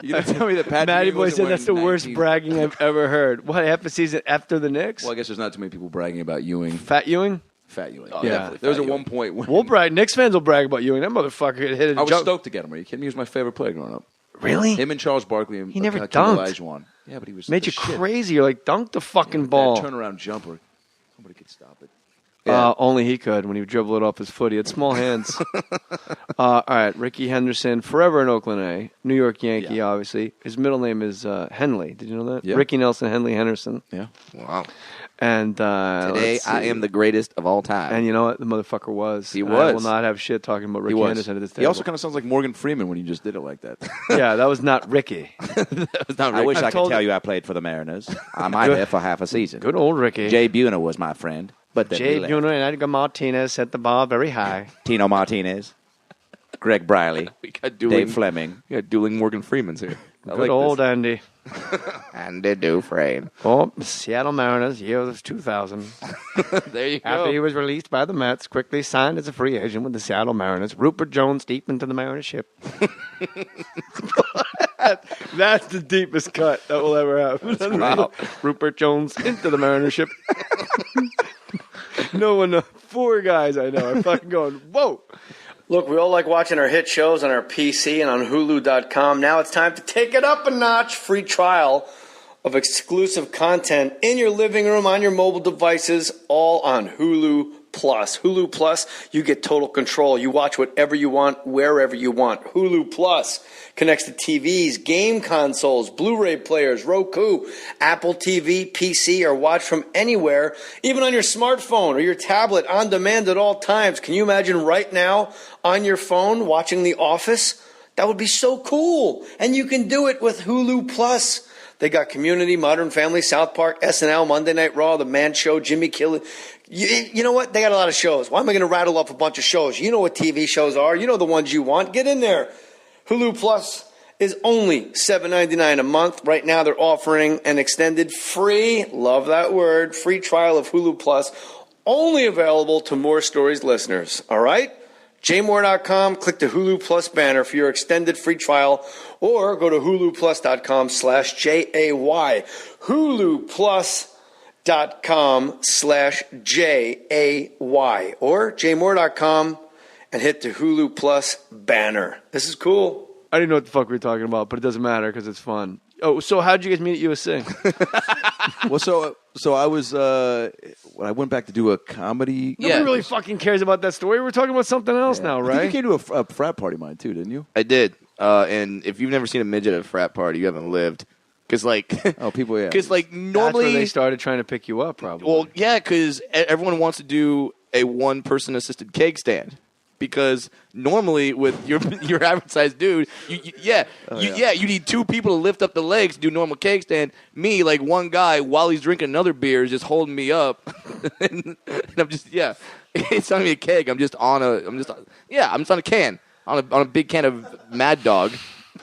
You gonna tell me that Patrick Matty Ewing Boy wasn't said that's the wearing worst 19? bragging I've ever heard. What, half a season after the Knicks? Well, I guess there's not too many people bragging about Ewing. Fat Ewing? Fat Ewing. Yeah. Definitely. There was at one point when We'll brag. Knicks fans will brag about Ewing. That motherfucker hit a I was jump. stoked to get him. Are you kidding me? He was my favorite player growing up. Really? Him and Charles Barkley. And He never Hakeem dunked. Olajuwon. Yeah, but he was Made the you shit. crazy. You're like, dunk the fucking ball. That turnaround jumper. Nobody could stop it. Only he could when he would dribble it off his foot. He had small hands. All right, Ricky Henderson, forever in Oakland A. New York Yankee, obviously. His middle name is Henley. Did you know that? Yeah. Ricky Nelson Henley Henderson. Yeah. Wow. And Today, let's I see. am the greatest of all time. And you know what? The motherfucker was. He I was. will not have shit talking about Ricky He was. Henderson at this He table. also kind of sounds like Morgan Freeman when you just did it like that. Yeah, that was not Ricky. Not I wish I've I could told- tell you I played for the Mariners. I might have for half a season. Good old Ricky. Jay Buhner was my friend, but then Jay he left. Buhner and Edgar Martinez set the bar very high. Tino Martinez, Greg Briley, we got dueling, Dave Fleming, we got dueling Morgan Freemans here. I Good like old this. Andy. Andy Dufresne. Oh, Seattle Mariners, year of 2000. There you After he go. was released by the Mets, quickly signed as a free agent with the Seattle Mariners. Rupert Jones deep into the Mariners ship. That's the deepest cut that will ever happen. Wow. Rupert Jones into the Mariners ship. No one knows. 4 guys I know are fucking going, whoa. Look, we all like watching our hit shows on our PC and on Hulu.com. Now it's time to take it up a notch. Free trial of exclusive content in your living room, on your mobile devices, all on Hulu Plus. Hulu Plus, you get total control. You watch whatever you want, wherever you want. Hulu Plus connects to TVs, game consoles, Blu-ray players, Roku, Apple TV, PC, or watch from anywhere, even on your smartphone or your tablet, on demand at all times. Can you imagine right now on your phone watching The Office? That would be so cool. And you can do it with Hulu Plus. They got Community, Modern Family, South Park, SNL, Monday Night Raw, The Man Show, Jimmy Kimmel. You know what? They got a lot of shows. Why am I going to rattle off a bunch of shows? You know what TV shows are. You know the ones you want. Get in there. Hulu Plus is only $7.99 a month. Right now they're offering an extended free, love that word, free trial of Hulu Plus, only available to More Stories listeners. All right? jmoore.com, click the Hulu Plus banner for your extended free trial, or go to huluplus.com/JAY. huluplus.com/JAY or jmoore.com and hit the Hulu Plus banner. This is cool. I didn't know what the fuck we were talking about, but it doesn't matter because it's fun. Oh, so how'd you guys meet at USC? Well, so I was when I went back to do a comedy. Nobody really fucking cares about that story. We're talking about something else now, I right? think you came to a frat party of mine too, didn't you? I did. And if you've never seen a midget at a frat party, you haven't lived. Because people, yeah. Because normally that's where they started trying to pick you up, probably. Well, yeah, because everyone wants to do a one-person assisted keg stand. Because normally with your average sized dude, you need two people to lift up the legs to do normal keg stand. Me, like one guy, while he's drinking another beer, is just holding me up, and I'm just it's not even a keg. I'm just on a can, on a big can of Mad Dog,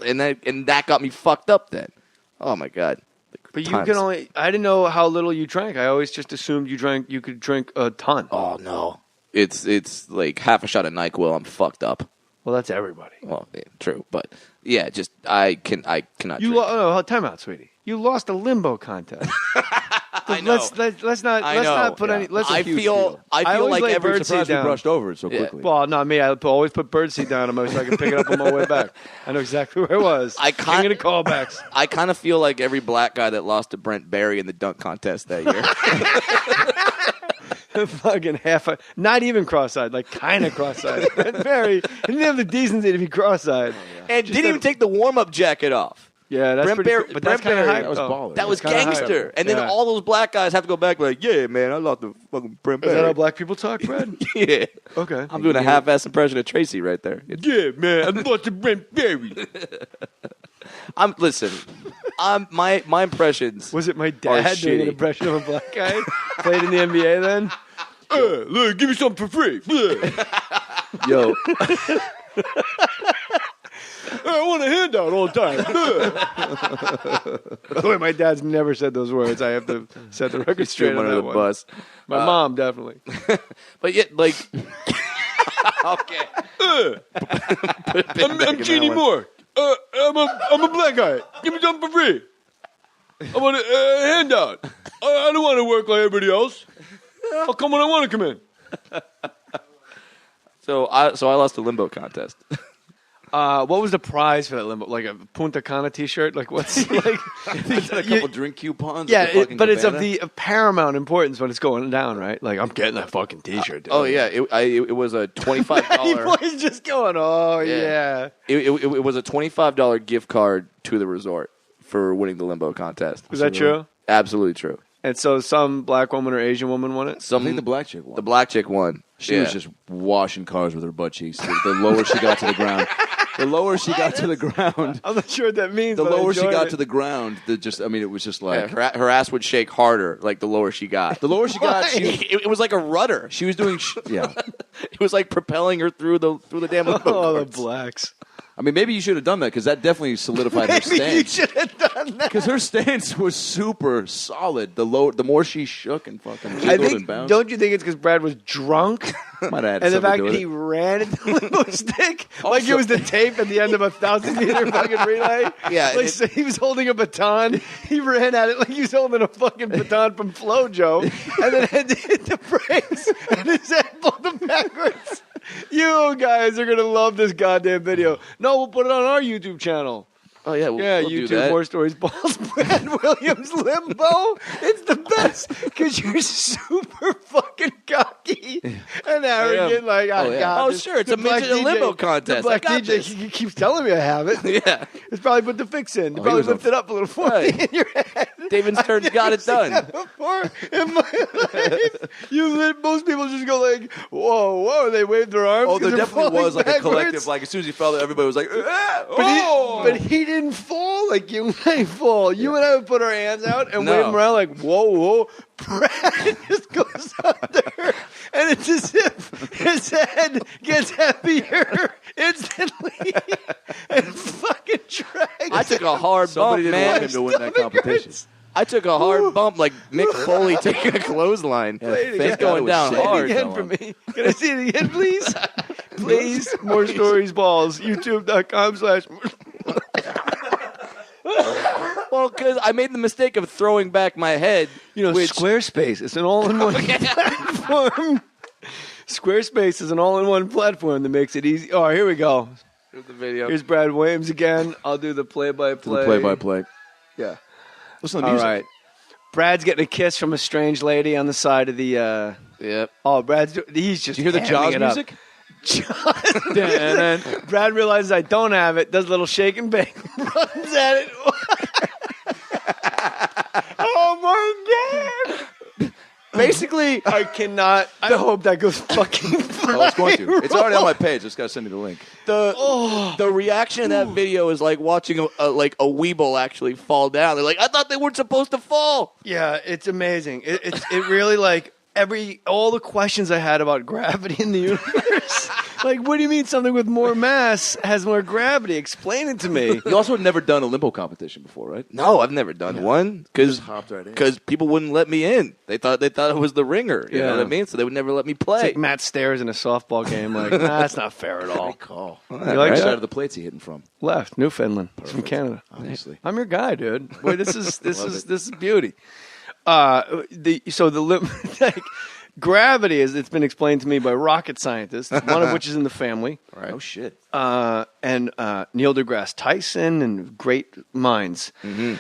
and that got me fucked up then. Oh my god. But you can only. I didn't know how little you drank. I always just assumed you could drink a ton. Oh no. It's like half a shot of NyQuil. I'm fucked up. Well, that's everybody. Well, yeah, true, but yeah, just I cannot. You time out, sweetie. You lost a limbo contest. I know. Let's not put any. I feel like every surprise we brushed over it so quickly. Well, not me. I always put birdseed down on so I can pick it up on my way back. I know exactly where it was. I'm gonna callbacks. I kind of feel like every black guy that lost to Brent Barry in the dunk contest that year. Fucking not even cross-eyed, like kind of cross-eyed. Barry didn't have the decency to be cross-eyed, and didn't even take the warm-up jacket off. Yeah, that's Brent pretty cool. But that's kind of hype. That was baller. That was gangster. And then all those black guys have to go back like, yeah, man, I lost the fucking Brent Barry. Is that how black people talk, Brad? Yeah. Okay. I'm doing a half-ass impression of Tracy right there. Yeah, man, I lost the Brent Barry. My impressions. Was it my dad doing an impression of a black guy? Played in the NBA then? Look, give me something for free. Yo. I want a handout all the time. By the way, my dad's never said those words. I have to set the record straight on that one. Bus. My mom, definitely. But yet, like... okay. I'm Jeannie Moore. I'm a black guy. Give me something for free. I want a handout. I don't want to work like everybody else. I'll come when I want to come in. So I lost a limbo contest. What was the prize for that limbo? Like a Punta Cana T-shirt? Like what's like? A couple drink coupons. Yeah, but it's of the paramount importance when it's going down, right? Like I'm getting that fucking T-shirt. Oh yeah, it was a $25. Boys just going, oh yeah. It was a $25 gift card to the resort for winning the limbo contest. Is that true? Absolutely true. And so some black woman or Asian woman won it? I think the black chick won. The black chick won. She was just washing cars with her butt cheeks. The lower she got to the ground. The lower she got to the ground. I'm not sure what that means. The lower she got to the ground, it was just like... Yeah, her ass would shake harder, like the lower she got. The lower she got... It was like a rudder. She was doing... Yeah. It was like propelling her through the damn limbo the cards. blacks. I mean, maybe you should have done that because that definitely solidified her stance. Maybe you should have done that. Because her stance was super solid. The more she shook and fucking jiggled and bounced. Don't you think it's because Brad was drunk? Might have had and the something fact to do that with he it. ran into the limbo stick like it was the tape at the end of a 1,000-meter fucking relay. Yeah, like so he was holding a baton. He ran at it like he was holding a fucking baton from FloJo, and then had to hit the brakes, and his head pulled him backwards. You guys are gonna love this goddamn video. No, we'll put it on our YouTube channel. Oh yeah, we'll YouTube, do that. More Stories, Balls, Brad Williams, Limbo. It's the best because you're super fucking cocky and arrogant. Like, God, sure, it's a midget limbo contest. The black I got DJ, this. he keeps telling me I have it. Yeah, it's probably put the fix in. You probably lifted it up a little for me in your head. David Stern's got it done. Before in my life, most people just go like, "Whoa!" They wave their arms. Oh, there definitely was like backwards. a collective. Like as soon as he fell, everybody was like, But he didn't fall like you and I fall. You and I would put our hands out and wave them around like, whoa. Brad just goes under, and it's as if his head gets heavier instantly and fucking drags. I took a hard somebody bump, didn't man. want him to win that competition. I took a hard bump like Mick Foley taking a clothesline. It's going down hard. Say it again for me. Can I see it again, please? Please. More Stories Balls. YouTube.com/. Well, because I made the mistake of throwing back my head. Squarespace. It's an all-in-one platform. Squarespace is an all-in-one platform that makes it easy. Oh, here we go. Here's the video. Here's Brad Williams again. I'll do the play-by-play. Play-by-play. Yeah. Listen to the music. All right. Brad's getting a kiss from a strange lady on the side of the. Yep. Oh, he's just. Did you hear the Jaws music? Brad realizes I don't have it. Does a little shake and bake. Runs at it. Oh my god! Basically, I cannot. I hope that goes fucking. Oh, it's going to. It's already on my page. Just got to send me the link. The reaction in that video is like watching a Weeble actually fall down. They're like, I thought they weren't supposed to fall. Yeah, it's amazing. It really like all the questions I had about gravity in the universe. Like, what do you mean something with more mass has more gravity? Explain it to me. You also had never done a limbo competition before, right? No, I've never done one because hopped right in. people wouldn't let me in. They thought it was the ringer. You know what I mean? So they would never let me play. It's like Matt Stairs in a softball game. Like, nah, that's not fair at all. Great call. You Right like side that? of the plates he hitting from? Left, Newfoundland. He's from Canada. Obviously. I'm your guy, dude. Boy, this is beauty. Gravity, as it's been explained to me by rocket scientists, one of which is in the family. Right. Oh shit. And Neil deGrasse Tyson and great minds. Mm-hmm.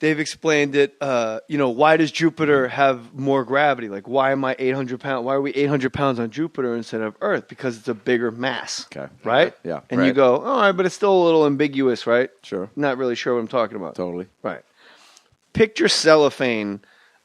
They've explained it. Why does Jupiter have more gravity? Like, why am I 800 pounds? Why are we 800 pounds on Jupiter instead of Earth? Because it's a bigger mass. Okay. Right? Yeah. And right. you go, all right, but it's still a little ambiguous, right? Sure. Not really sure what I'm talking about. Totally. Right. Picture cellophane.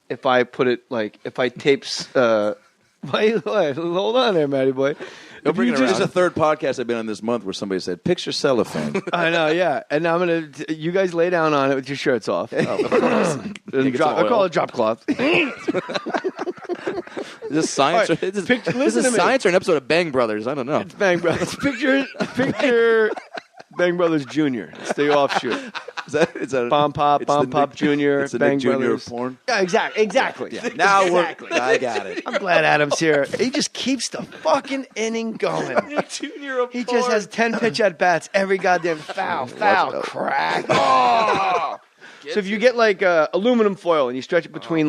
If I put it if I tape. Hold on there, Matty boy. This is the third podcast I've been on this month where somebody said, "Picture cellophane." I know, yeah. And I'm gonna. You guys lay down on it with your shirts off. I call it drop cloth. Is this science? Right, Is this science or an episode of Bang Brothers? I don't know. It's Bang Brothers. Picture Bang Brothers Jr. It's the offshoot. Is that Bomb Pop Jr. It's the Bang Nick Jr. Brothers. of porn. Yeah, exactly. Yeah. Now exactly. I got it. I'm glad Adam's here. He just keeps the fucking inning going. Nick Jr. of He porn. just has 10 pitch at bats every goddamn foul, crack. Oh! So if you get like aluminum foil and you stretch it between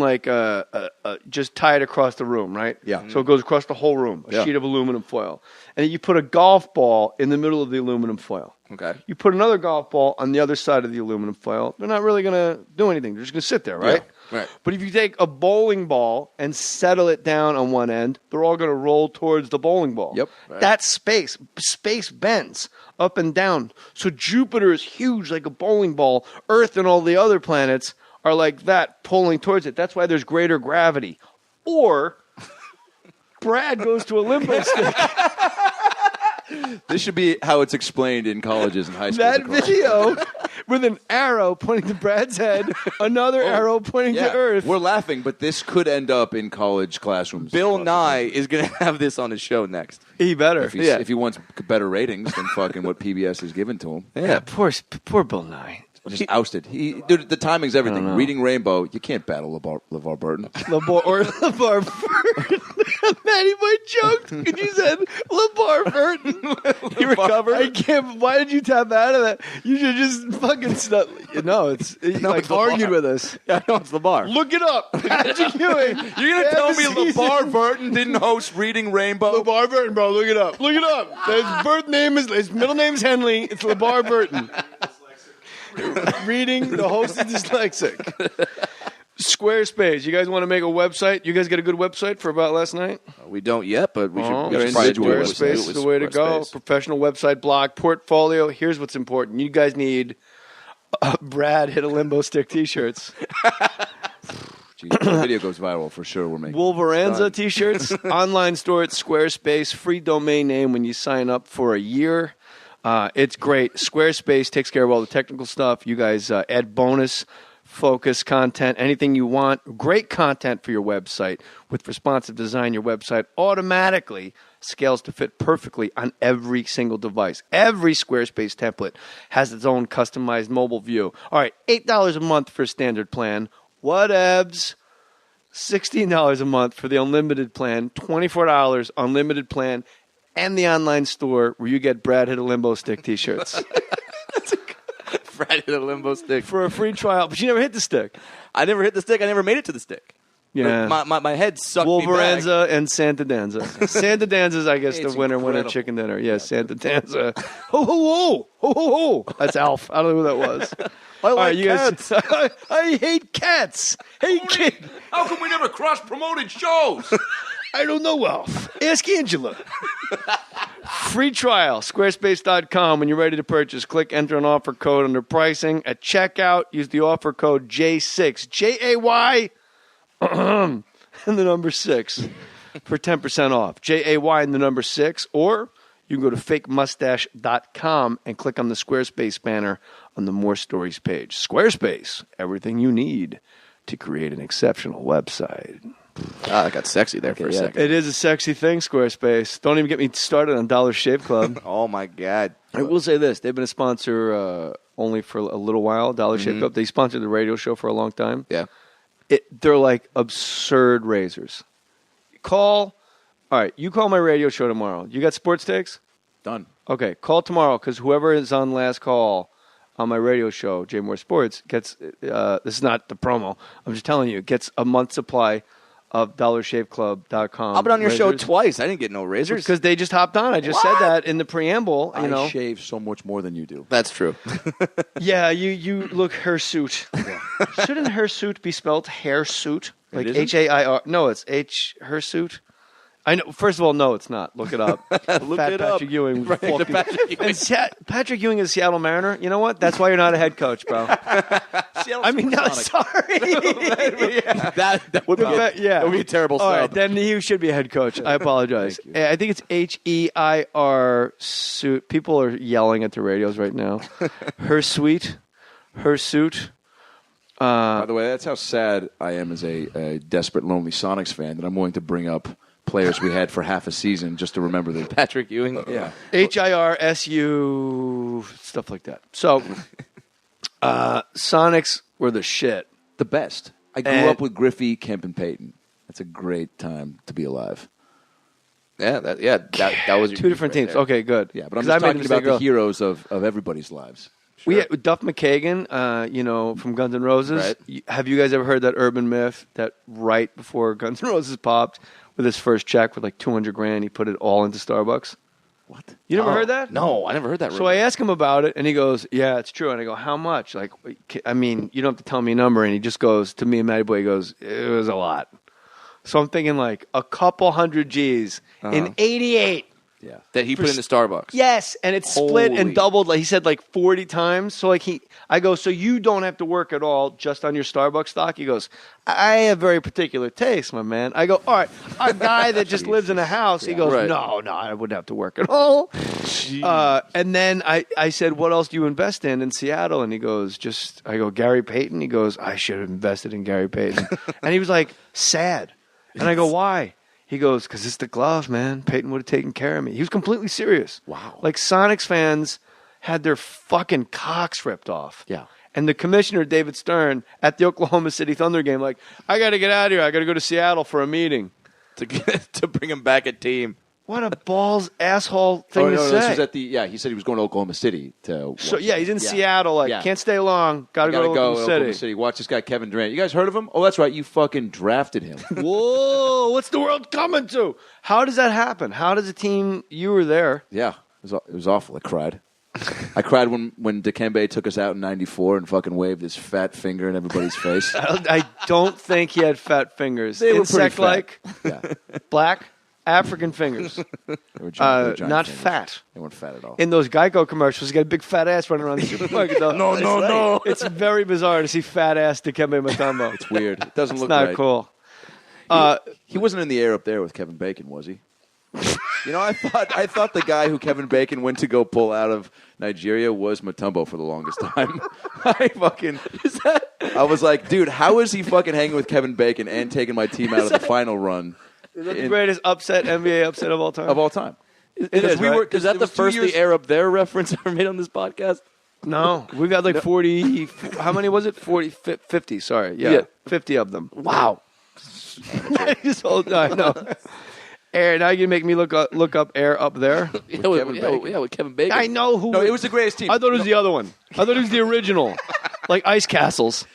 just tie it across the room, right? Yeah. So it goes across the whole room, a sheet of aluminum foil. And then you put a golf ball in the middle of the aluminum foil. Okay. You put another golf ball on the other side of the aluminum foil. They're not really going to do anything. They're just going to sit there, right? Yeah. Right. But if you take a bowling ball and settle it down on one end, they're all going to roll towards the bowling ball. Yep. Right. That's space. Space bends up and down. So Jupiter is huge like a bowling ball. Earth and all the other planets are like that, pulling towards it. That's why there's greater gravity. Or Brad goes to a limbo stick. This should be how it's explained in colleges and high schools. That video with an arrow pointing to Brad's head, another arrow pointing to Earth. We're laughing, but this could end up in college classrooms. Bill Nye is going to have this on his show next. He better. If he wants better ratings than fucking what PBS is giving to him. Yeah, poor Bill Nye. Just ousted. Dude, the timing's everything. Reading Rainbow, you can't battle LeVar Burton. LeVar Burton. Matty Boy joked because you said LeVar Burton. He recovered. I can't. Why did you tap out of that? You should just fucking stop. No, it's argued with us. Yeah, no, it's LeVar. Look it up. Patrick Ewing. You're gonna tell me LeVar Burton didn't host Reading Rainbow? LeVar Burton, bro. Look it up. Look it up. His middle name is Henley. It's LeVar Burton. Reading, the host is dyslexic. Squarespace. You guys want to make a website? You guys got a good website for About Last Night? We don't yet, but we should probably do it. Squarespace is the way to go. Professional website, blog, portfolio. Here's what's important. You guys need Brad hit a limbo stick t-shirts. Jeez, the video goes viral for sure. We're making Wolverine t-shirts. Online store at Squarespace. Free domain name when you sign up for a year. It's great. Squarespace takes care of all the technical stuff. You guys add bonus, focus content, anything you want. Great content for your website. With responsive design, your website automatically scales to fit perfectly on every single device. Every Squarespace template has its own customized mobile view. All right, $8 a month for a standard plan. Whatevs. $16 a month for the unlimited plan. $24 unlimited plan. And the online store where you get Brad Hit a Limbo Stick t-shirts. Brad hit a limbo stick. For a free trial. But you never hit the stick. I never hit the stick. I never made it to the stick. Yeah. My head sucked me back. Wolveranza and Santa Danza. Santa Danza's, I guess, It's the winner incredible. chicken dinner. Yeah, Santa Danza. Ho, ho, ho. Ho, ho, ho. That's Alf. I don't know who that was. I like you guys, cats. I hate cats. Hey, kid. How come we never cross-promoted shows? I don't know, Alf. Ask Angela. Free trial, squarespace.com. When you're ready to purchase, click enter an offer code under pricing. At checkout, use the offer code J6, J-A-Y, and the number 6 for 10% off. J-A-Y and the number 6. Or you can go to fakemustache.com and click on the Squarespace banner on the More Stories page. Squarespace, everything you need to create an exceptional website. Ah, that got sexy there for a second. It is a sexy thing, Squarespace. Don't even get me started on Dollar Shave Club. Oh, my God. I will say this. They've been a sponsor only for a little while, Dollar Shave Club. They sponsored the radio show for a long time. Yeah. They're like absurd razors. All right, you call my radio show tomorrow. You got sports takes? Done. Okay, call tomorrow because whoever is on last call on my radio show, J Moore Sports, gets, this is not the promo, I'm just telling you, gets a month's supply of dollarshaveclub.com. I've been on your show razors. twice. I didn't get no razors. Because they just hopped on. I just said that in the preamble. You know. I shave so much more than you do. That's true. Yeah, you look hirsute. Shouldn't hirsute be spelled hairsuit? Like It isn't? H-A-I-R. No, it's hirsute. I know. First of all, no, it's not. Look it up. Look Fat it up. Patrick Ewing. Right, the Patrick Ewing. And Patrick Ewing is a Seattle Mariner. You know what? That's why you're not a head coach, bro. I mean, no, sorry. That would be that would be a terrible All sub. right, then he should be a head coach. I apologize. I think it's H-E-I-R suit. People are yelling at the radios right now. Hirsute. By the way, that's how sad I am as a desperate, lonely Sonics fan that I'm willing to bring up players we had for half a season just to remember them. Patrick Ewing. Yeah. H-I-R-S-U, stuff like that. So, Sonics were the shit. The best. I grew up with Griffey, Kemp, and Peyton. That's a great time to be alive. Yeah, that was your two different teams. There. Okay, good. Yeah, but I'm 'Cause I just made talking a about mistake the heroes of everybody's lives. We had Duff McKagan, from Guns N' Roses. Right. Have you guys ever heard that urban myth that right before Guns N' Roses popped with his first check with like $200,000, he put it all into Starbucks? What? You never heard that? No, I never heard that. So I asked him about it, and he goes, "Yeah, it's true." And I go, "How much?" Like, I mean, you don't have to tell me a number. And he just goes to me and Matty Boy. He goes, "It was a lot." So I'm thinking like a couple hundred G's in '88. Yeah, that he put into Starbucks. Yes, and it split Holy. and doubled. Like he said, like 40 times. So like I go, so you don't have to work at all just on your Starbucks stock. He goes, I have very particular taste, my man. I go, all right, a guy that just lives in a house. He goes, Right. no, I wouldn't have to work at all. And then I said, what else do you invest in Seattle? And he goes, I go, Gary Payton. He goes, I should have invested in Gary Payton. And he was like, sad. And I go, why? He goes, because it's the glove, man. Peyton would have taken care of me. He was completely serious. Wow. Like, Sonics fans had their fucking cocks ripped off. Yeah. And the commissioner, David Stern, at the Oklahoma City Thunder game, like, I got to get out of here. I got to go to Seattle for a meeting. To bring him back a team. What a balls asshole thing to say. This was at he said he was going to Oklahoma City to So, watch yeah, he's in it. Yeah. Seattle. Like, Yeah. can't stay long. Got to go to Oklahoma City. Watch this guy, Kevin Durant. You guys heard of him? Oh, that's right. You fucking drafted him. Whoa, what's the world coming to? How does that happen? How does a team, you were there. Yeah, it was awful. I cried. I cried when Dikembe took us out in '94 and fucking waved his fat finger in everybody's face. I don't think he had fat fingers. They were pretty Insect-like, Yeah, black, African fingers. they were giant Not fingers. fat. They weren't fat at all. In those Geico commercials, he got a big fat ass running around the supermarket. Though. No. It's very bizarre to see fat ass Dikembe Mutombo. It's weird. It doesn't It's look not right. cool. He wasn't in the air up there with Kevin Bacon, was he? You know, I thought the guy who Kevin Bacon went to go pull out of Nigeria was Mutombo for the longest time. I was like, dude, how is he fucking hanging with Kevin Bacon and taking my team out of the final run? Is that the greatest NBA upset of all time? Of all time. It is, right? Is that the first the air up there reference ever made on this podcast? No, we've got like 40. How many was it? 40, 50. Sorry, yeah. 50 of them. Wow. I know. Air. Now you're gonna make me look up air up there. With Kevin Bacon. I know who. No, it was the greatest team. I thought it was the other one. I thought it was the original, like ice castles.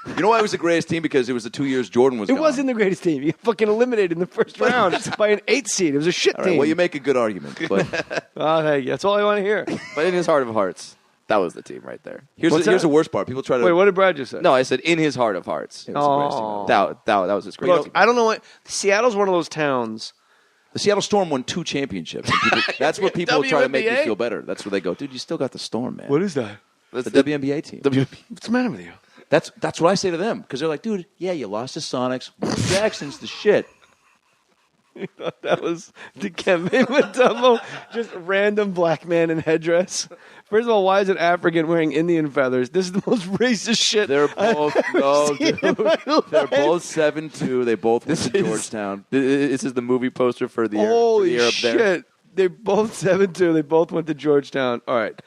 You know why it was the greatest team? Because it was the 2 years Jordan was It gone. wasn't the greatest team. You got fucking eliminated in the first round by an 8 seed. It was a shit All right, team. well, you make a good argument. But Oh, hey, that's all I want to hear. But in his heart of hearts, that was the team right there. here's the worst part. People try to... Wait, what did Brad just say? No, I said in his heart of hearts. It was the greatest team Oh. ever. That was his greatest Look, team. I don't know what Seattle's one of those towns. The Seattle Storm won 2 championships. And people, that's what people try to make you WNBA? feel better. That's where they go, dude, you still got the Storm, man. What is that? The WNBA team. What's the matter with you? That's what I say to them. Because they're like, dude, yeah, you lost to Sonics. Will Jackson's the shit. You thought that was Dikembe Mutombo, just a random black man in headdress. First of all, why is an African wearing Indian feathers? This is the most racist shit. They're both no, seen dude. in my They're life. both 7'2". They both went to Georgetown. This is the movie poster for the Holy year up shit. there. They're both 7'2". They both went to Georgetown. All right.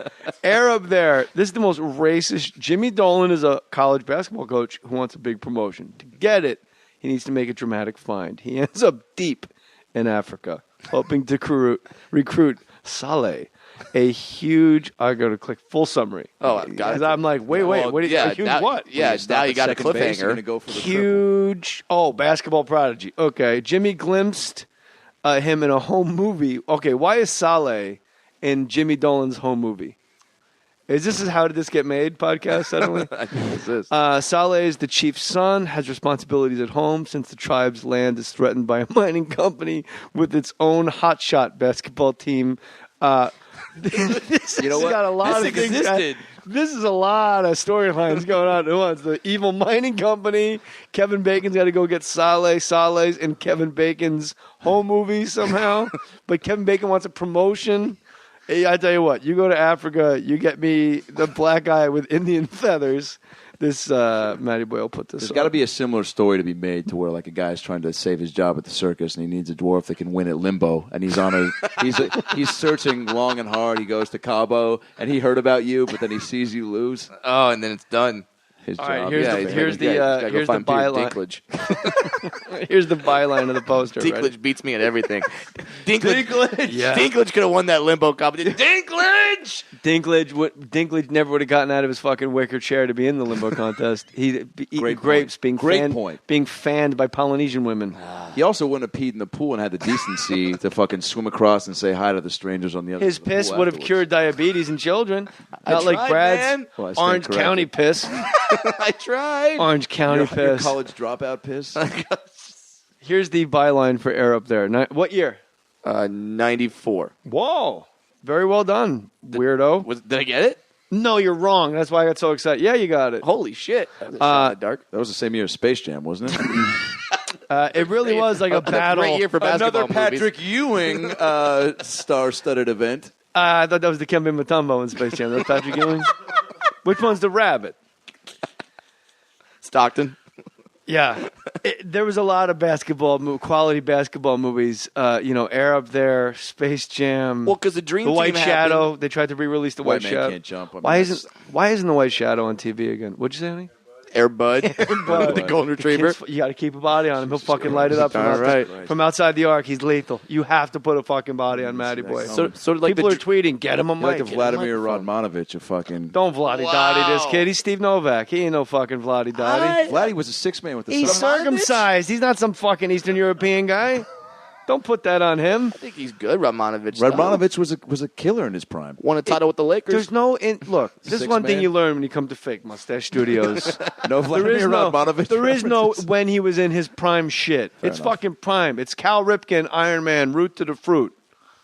Air up there. This is the most racist. Jimmy Dolan is a college basketball coach who wants a big promotion. To get it, he needs to make a dramatic find. He ends up deep in Africa, hoping to recruit Saleh, a huge. I got to click full summary. Oh, got Because it. I'm like, wait, Well, what? yeah, A huge now- what? yeah, now you got a Second base, you're cliffhanger. gonna go for the triple. Huge. Oh, basketball prodigy. Okay, Jimmy glimpsed him in a home movie. Okay, why is Saleh in Jimmy Dolan's home movie? Is this how did this get made? Podcast suddenly. I think this is. Saleh is the chief's son, has responsibilities at home since the tribe's land is threatened by a mining company with its own hotshot basketball team. This You know has what? got a lot This of things. existed. This is a lot of storylines going on at once. The evil mining company. Kevin Bacon's got to go get Saleh. Saleh's in Kevin Bacon's home movie somehow. But Kevin Bacon wants a promotion. Hey, I tell you what, you go to Africa, you get me the black guy with Indian feathers. This Matty Boyle put this. There's got to be a similar story to be made to where like a guy's trying to save his job at the circus and he needs a dwarf that can win at limbo and he's searching long and hard. He goes to Cabo and he heard about you, but then he sees you lose. Oh, and then it's done. His All job. right, here's the byline. Dinklage. Here's the byline of the poster. Dinklage Ready? beats me at everything. Dinklage. Yeah. Dinklage could have won that limbo competition. Dinklage. Dinklage never would have gotten out of his fucking wicker chair to be in the limbo contest. He eating Great grapes, point. being fanned by Polynesian women. He also wouldn't have peed in the pool and had the decency to fucking swim across and say hi to the strangers on the other His side of the piss pool would have afterwards. cured diabetes in children, not like tried, Brad's man. Well, I stand Orange corrected. County piss. I tried. Orange County Your piss. college dropout piss. Here's the byline for Air Up There. What year? 94. Whoa. Very well done, weirdo. Did I get it? No, you're wrong. That's why I got so excited. Yeah, you got it. Holy shit. That was a shot in the dark. That was the same year as Space Jam, wasn't it? It really was like a battle. Great year for basketball Another Patrick Ewing star-studded event. I thought that was the Dikembe Mutombo in Space Jam. That was Patrick Ewing. Which one's the rabbit? Stockton. Yeah, there was a lot of quality basketball movies. Air Up There, Space Jam. Well, because the Dream The White Team Shadow. happened. They tried to re-release the White White Man Shadow. Can't Jump. I mean, Why isn't the White Shadow on TV again? What'd you say, honey? Air Bud. Bud. The Golden Retriever. You got to keep a body on him. He'll fucking light it up from outside the arc. He's lethal. You have to put a fucking body on Matty Boy. Sort of like People are tweeting, get him a You're like mic. the get him a Vladimir microphone. Radmanovich of fucking... Don't Vladdy-Dotty this kid. He's Steve Novak. He ain't no fucking Vladdy-Dotty. Vladdy was a six-man with the He's Sun. circumcised. He's not some fucking Eastern European guy. Don't put that on him. I think he's good, Radmanovich. Radmanovich was a killer in his prime. Won a title with the Lakers. There's no look. This is Six one thing man. you learn when you come to fake Mustache Studios. No There is Vladimir no, Radmanovich there is no references. when he was in his prime shit. It's enough. fucking prime. It's Cal Ripken, Iron Man, Root to the Fruit.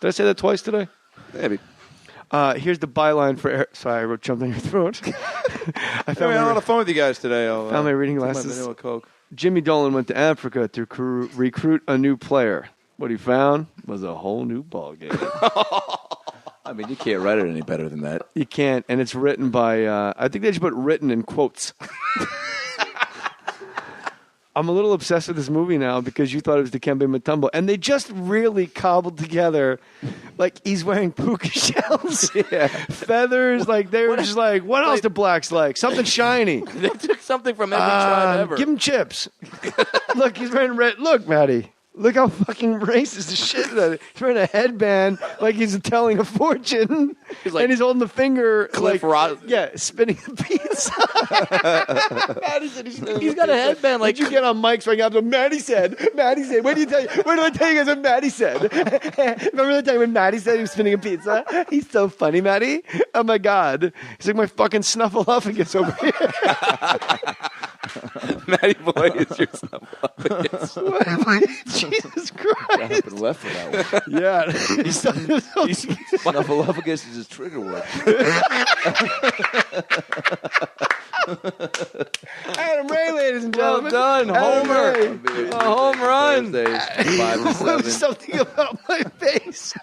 Did I say that twice today? Maybe. Here's the byline for. Sorry, I jumped on your throat. I found I'm my, on the phone with you guys today. found my reading take my glasses. vanilla Coke. Jimmy Dolan went to Africa to recruit a new player. What he found was a whole new ballgame. I mean, you can't write it any better than that. You can't, and it's written by. I think they should put "written" in quotes. I'm a little obsessed with this movie now because you thought it was Dikembe Mutombo, and they just really cobbled together, like he's wearing puka shells, feathers. Like they were just like, what else do blacks like? Something shiny. They took something from every tribe ever. Give him chips. Look, he's wearing red. Look, Matty. Look how fucking racist the shit is. He's wearing a headband like he's telling a fortune. And he's holding the finger Cliff Rock. Yeah, spinning a pizza. Maddie said He's got a headband like. Did you get on mics right now? Maddie said. Where did I tell you guys what Maddie said? Remember the time when Maddie said he was spinning a pizza? He's so funny, Maddie. Oh my God. He's like my fucking snuffleupagus over here. Matty Boy is your snuffleupagus. Jesus Christ. Left for that one. Yeah. Snuffleupagus is his trigger word. Adam Ray, ladies and Well gentlemen. done, Homer. Ray. A home run. Thursdays, 5 to 7. Something about my face.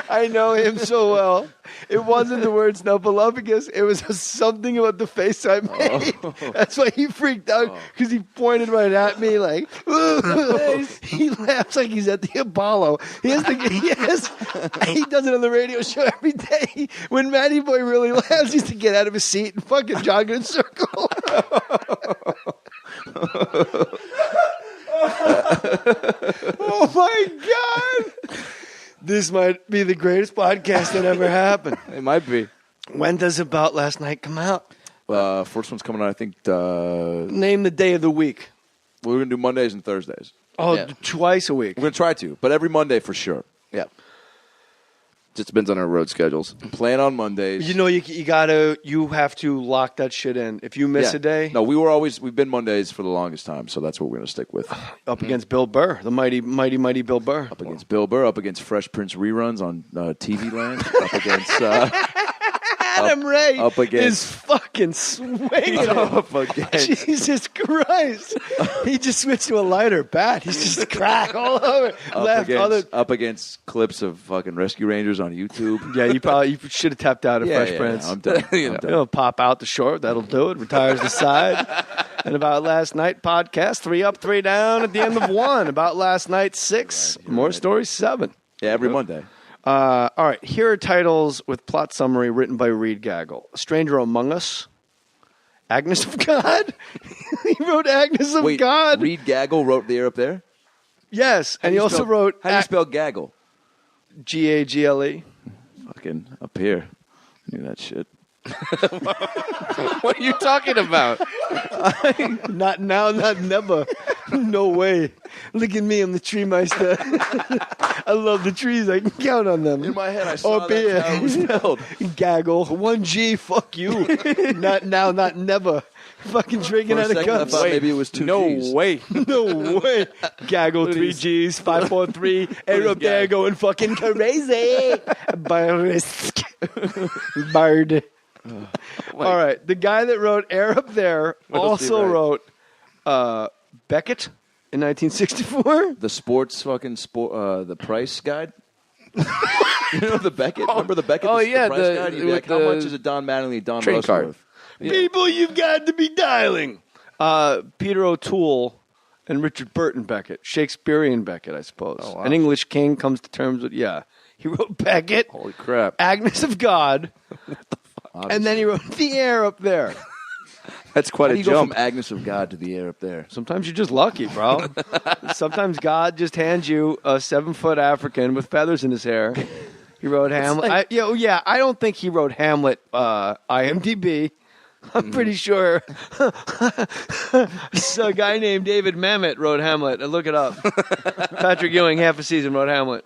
I know him so well. It wasn't the word snuffleupagus. It was something about the face I made. That's why he freaked out, because he pointed right at me like, he laughs like he's at the Apollo. He does it on the radio show every day. When Matty Boy really laughs, he has to get out of his seat and fucking jog in a circle. Oh my God. This might be the greatest podcast that ever happened. It might be. When does About Last Night come out? First one's coming out, I think. Name the day of the week. We're going to do Mondays and Thursdays. Oh, Yeah. twice a week. We're going to try to, but every Monday for sure. Yeah. Just depends on our road schedules. Plan on Mondays. You know, you have to lock that shit in. If you miss a day, No, we've been Mondays for the longest time, so that's what we're going to stick with. up against Bill Burr, the mighty Bill Burr. Up against Bill Burr, up against Fresh Prince reruns on TV Land, up against Adam Ray up against- is fucking swinging. up against Jesus Christ. He just switched to a lighter bat. He's just crack all over. up against clips of fucking Rescue Rangers on YouTube. Yeah, you should have tapped out of Fresh Prince. I'm done. You know, pop out the short. That'll do it. Retires the side. And About Last Night podcast, 3 up, 3 down at the end of 1. About Last Night 6. More stories 7. Yeah, every Monday. All right, here are titles with plot summary written by Reed Gaggle. A Stranger Among Us. Agnes of God. He wrote Agnes of God. Reed Gaggle wrote the air up there? Yes, and he also wrote... How do you spell Gaggle? G-A-G-L-E. Fucking up here. Knew that shit. What are you talking about? Not now, not never. No way. Look at me, I'm the tree meister. I love the trees. I can count on them. In my head, I saw Up that's here. how it was spelled. Gaggle. 1G, fuck you. Not now, not never. Fucking drinking For a out of second, I cups. thought maybe it was 2 Gs. way. No way. Gaggle 3 Gs, 543. Air up there going fucking crazy. Barisk. Bard. All right. The guy that wrote Air Up There also wrote Beckett in 1964. The sports fucking the price guide. You know the Beckett? Remember the Beckett? Oh, the yeah, price the- guide? You'd be with like, how the much is a Don Mattingly, Don train card. Rushworth? People you've got to be dialing. Peter O'Toole and Richard Burton Beckett. Shakespearean Beckett, I suppose. Oh, wow. An English king comes to terms with, He wrote Beckett, Holy crap. Agnes of God, and then he wrote The Air Up There. That's quite How a do you go jump. from Agnes of God to the air up there? Sometimes you're just lucky, bro. Sometimes God just hands you a 7-foot African with feathers in his hair. He wrote Hamlet. I don't think he wrote Hamlet IMDb. I'm pretty sure a guy named David Mamet wrote Hamlet. Look it up. Patrick Ewing, half a season, wrote Hamlet.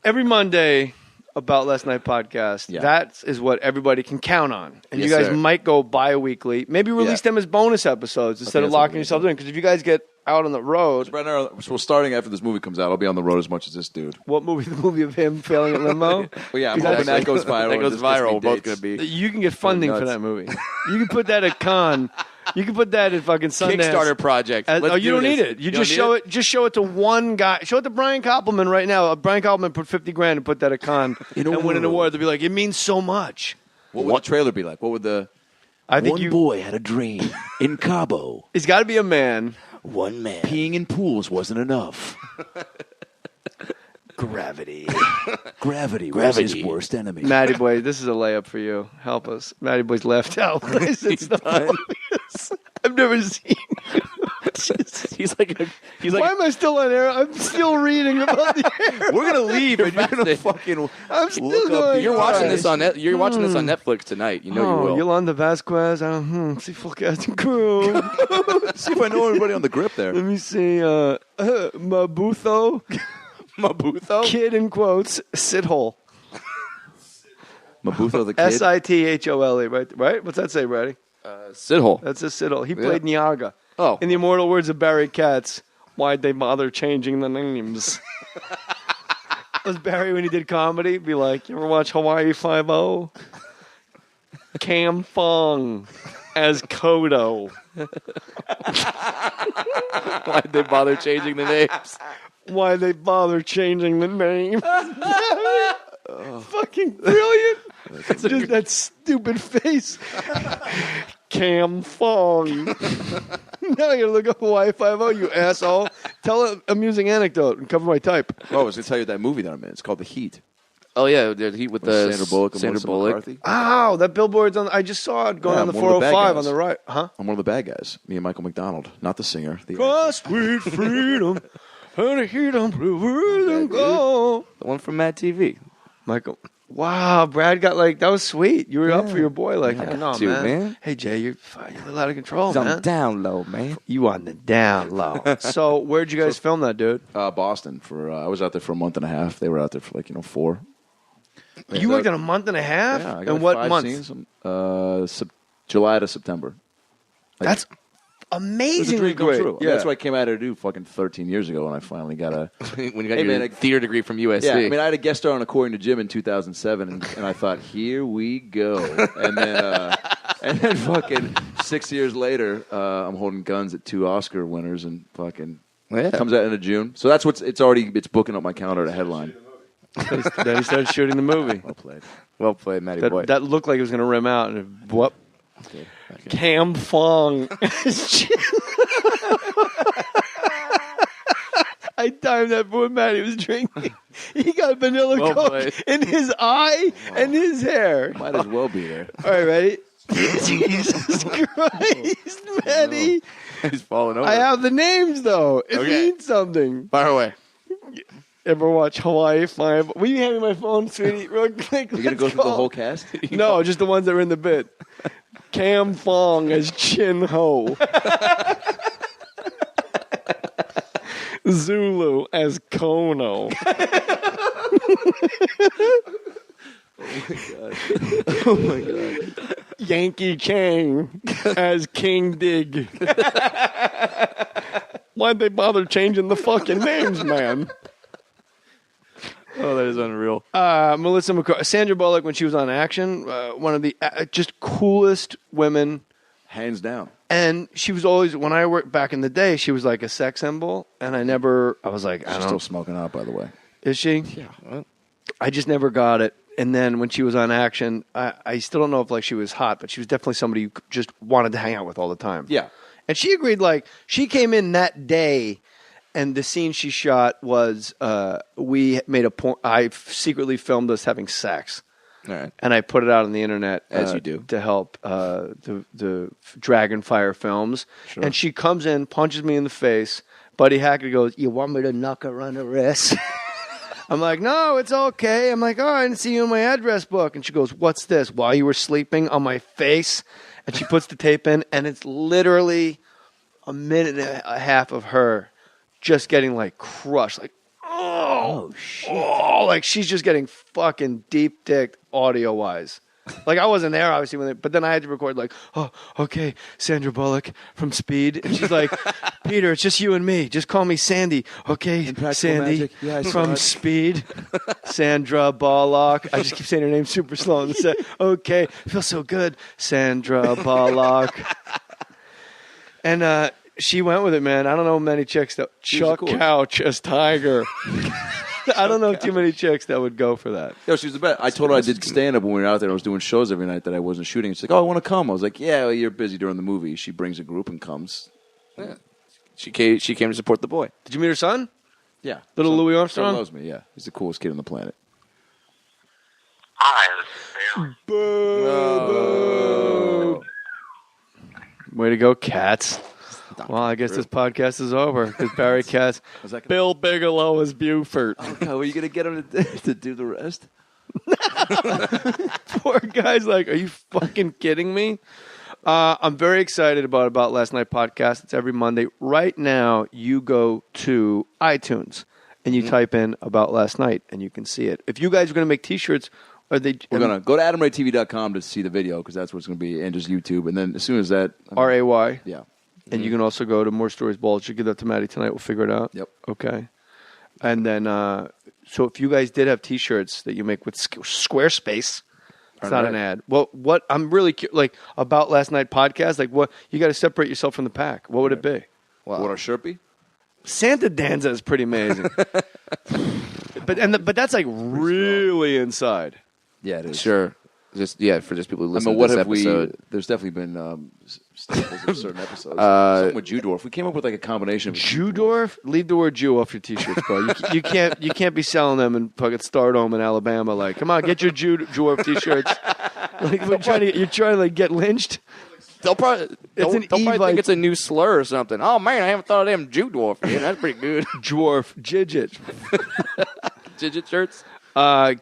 Every Monday, About Last Night podcast, that is what everybody can count on. And Yes, you guys sir. might go bi-weekly. Maybe release them as bonus episodes instead of that's locking what yourselves in. Because if you guys get out on the road... Right now, so starting after this movie comes out, I'll be on the road as much as this dude. What movie? The movie of him failing at limbo? Well, yeah, I'm hoping that goes viral. That goes and this gets me viral. We're both dates. going to be. You can get funding for nuts. that movie. You can put that at Cannes. You can put that at fucking Sundance. Kickstarter project. Oh, you don't need it. You just show it. Just show it to one guy. Show it to Brian Koppelman right now. Brian Koppelman put $50,000 and put that at Cannes and win an award. They'll be like, it means so much. What would the trailer be like? What would the... I think One boy had a dream in Cabo. It's got to be a man. One man. Peeing in pools wasn't enough. Gravity. Gravity was his worst enemy. Matty Boy, this is a layup for you. Help us. Matty Boy's left out. It's the obvious. I've never seen He's like, Why am I still on air? I'm still reading about the air. We're gonna leave, and you're gonna fucking. I'm still look up going. You're watching this on You're watching this on Hmm. Netflix tonight. You know you will. Yolanda Vasquez. See full cast and crew. See if I know anybody on the grip there. Let me see. Mabutho. Mabutho. Kid in quotes. Sithole. Mabutho the kid. Sithole. Right. What's that say, Brady? Sithole. That's a Sithole. He played Nyaga. Oh. In the immortal words of Barry Katz, why'd they bother changing the names? Was Barry, when he did comedy, be like, you ever watch Hawaii Five-0? Cam Fong as Kodo. Why'd they bother changing the names? Why'd they bother changing the name? Fucking brilliant. Just that stupid face. Cam Fong. Now I gotta look up Hawaii Five-0, you asshole. Tell an amusing anecdote and cover my type. Oh, I was gonna tell you that movie that I'm in. It's called The Heat. Oh yeah, the Heat with the Sandra Bullock and Sandra Melissa Bullock. McCarthy. Oh, that billboard's on. I just saw it going on the I'm one of the bad 405 guys. on the right. Huh? I'm one of the bad guys. Me and Michael McDonald, not the singer. The Cross sweet freedom, and a heat on and go. The one from Mad TV. Michael. Wow, Brad got like that was sweet. You were up for your boy, like I no, got to, man. Hey Jay, you're a little out of control, He's on man. the down low, man. You on the down low. So where'd you guys film that, dude? Boston. I was out there for a month and a half. They were out there for 4. You worked in a month and a half. Yeah, I got and what 5 month? scenes. July to September. That's It was a amazingly dream come great. true. Yeah. That's what I came out here to do fucking 13 years ago, and I finally got a. When you got Hey, your man, theater degree from USC. Yeah, I mean, I had a guest star on According to Jim in 2007, and I thought, here we go. And then fucking 6 years later, I'm holding guns at 2 Oscar winners, and fucking comes out in June. So that's it's booking up my calendar to headline. Then he started shooting the movie. Well played. Well played, Matty boy. That looked like it was going to rim out, and what? Cam Fong. I timed that for when Matty was drinking. He got vanilla Well coke played. in his eye and his hair. Might as well be there. All right, ready? Jesus Christ, Matty. He's falling over. I have the names, though. It Okay. means something. Fire away. Ever watch Hawaii Five? Will you hand me my phone, sweetie, real quick? You're going to go through the whole cast? No, just the ones that were in the bit. Cam Fong as Chin Ho. Zulu as Kono. Oh, my God. Yankee Chang as King Dig. Why'd they bother changing the fucking names, man? Oh, that is unreal. Melissa McCarthy, Sandra Bullock, when she was on Action, one of the just coolest women. Hands down. And she was always, when I worked back in the day, she was like a sex symbol. And I was like, I She's don't still smoking out, by the way. Is she? Yeah. Well, I just never got it. And then when she was on Action, I still don't know if she was hot, but she was definitely somebody you just wanted to hang out with all the time. Yeah. And she agreed, she came in that day, and the scene she shot was we made a point. I secretly filmed us having sex. all right. And I put it out on the internet As you do. to help the Dragonfire films. Sure. And she comes in, punches me in the face. Buddy Hackett goes, "You want me to knock her on the wrist?" I'm like, "No, it's okay." I'm like, "Oh, I didn't see you in my address book." And she goes, "What's this? While you were sleeping on my face?" And she puts the tape in, and it's literally a minute and a half of her just getting crushed, oh shit, she's just getting fucking deep dicked audio wise. I wasn't there obviously but then I had to record "Oh, okay, Sandra Bullock from Speed," and she's like, "Peter, it's just you and me. Just call me Sandy, okay, Sandy Magic. Yeah, I saw from it." Speed." Sandra Bullock. I just keep saying her name super slow on the set. Okay, feels so good, Sandra Bullock. And she went with it, man. I don't know many chicks that Chuck Couch as Tiger. I don't know too many chicks that would go for that. Yo, she was the best. I told her I did stand up when we were out there. I was doing shows every night that I wasn't shooting. She's like, "Oh, I want to come." I was like, "Yeah, well, you're busy during the movie." She brings a group and comes. Yeah. She came to support the boy. Did you meet her son? Yeah, Little son- Louis son Armstrong? loves me. Yeah, he's the coolest kid on the planet. Hi, this is Bailey. Boo, boo. Way to go, cats. Well, I guess this podcast is over because Barry Katz, Bill Bigelow is Buford. Okay, well, you gonna get him to do the rest? Poor guy's like, are you fucking kidding me? I'm very excited about Last Night podcast. It's every Monday. Right now, you go to iTunes and you type in About Last Night and you can see it. If you guys are going to make T-shirts, we're going to go to AdamRayTV.com to see the video because that's where it's going to be, and just YouTube. And then as soon as that... RAY. Yeah. And you can also go to More Stories Bulge. You give that to Maddie tonight. We'll figure it out. Yep. Okay. And then, so if you guys did have T-shirts that you make with Squarespace, it's not an ad. Well, what I'm really like About Last Night podcast, like what you got to separate yourself from the pack. What would it be? What our shirt be? Santa Danza is pretty amazing. but that's like really inside. Yeah, it is. Sure. For just people who listen what to this have episode. There's definitely been staples of certain episodes. Something with Dwarf. We came up with like a combination of Dwarf. Leave the word Jew off your T-shirts, bro. You can't be selling them in fucking Stardome in Alabama. Like, come on, get your Dwarf T-shirts. Like, you're trying to like get lynched. They'll probably think it's a new slur or something. Oh man, I haven't thought of them Jew dwarf yet. That's pretty good. Dwarf Jidget. Jidget shirts.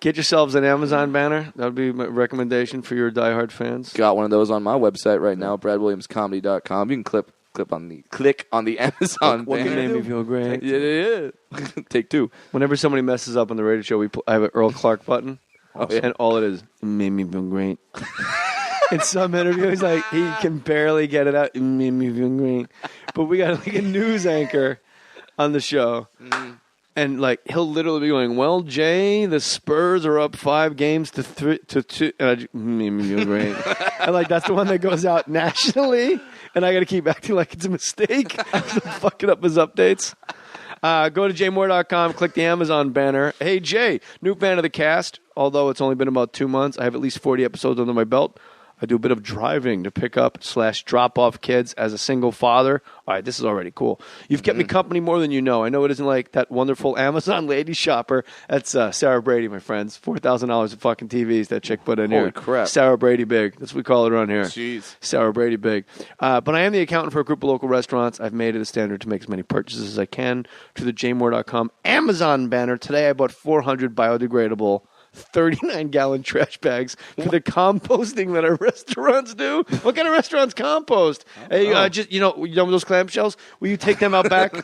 Get yourselves an Amazon banner. That would be my recommendation for your diehard fans. Got one of those on my website right now, bradwilliamscomedy.com. You can click on the Amazon What banner. made me feel great. Yeah. Take two. Whenever somebody messes up on the radio show, I have an Earl Clark button, and all it is, it made me feel great. In some interview, he's like, he can barely get it out. It made me feel great. But we got like a news anchor on the show. And like he'll literally be going, well, Jay, the Spurs are up 5 games to 2. And I just, made me feel great. And like that's the one that goes out nationally. And I got to keep acting like it's a mistake. Fucking up his updates. Go to jmohr.com, click the Amazon banner. Hey, Jay, new fan of the cast. Although it's only been about 2 months, I have at least 40 episodes under my belt. I do a bit of driving to pick up / drop off kids as a single father. All right, this is already cool. You've kept me company more than you know. I know it isn't like that wonderful Amazon lady shopper. That's Sarah Brady, my friends. $4,000 of fucking TVs that chick put in here. Holy crap. Sarah Brady big. That's what we call it around here. Jeez. Sarah Brady big. But I am the accountant for a group of local restaurants. I've made it a standard to make as many purchases as I can to the jmohr.com Amazon banner. Today I bought 400 biodegradable 39-gallon trash bags for the composting that our restaurants do. What kind of restaurants compost? Hey, just you know those clamshells? Will you take them out back?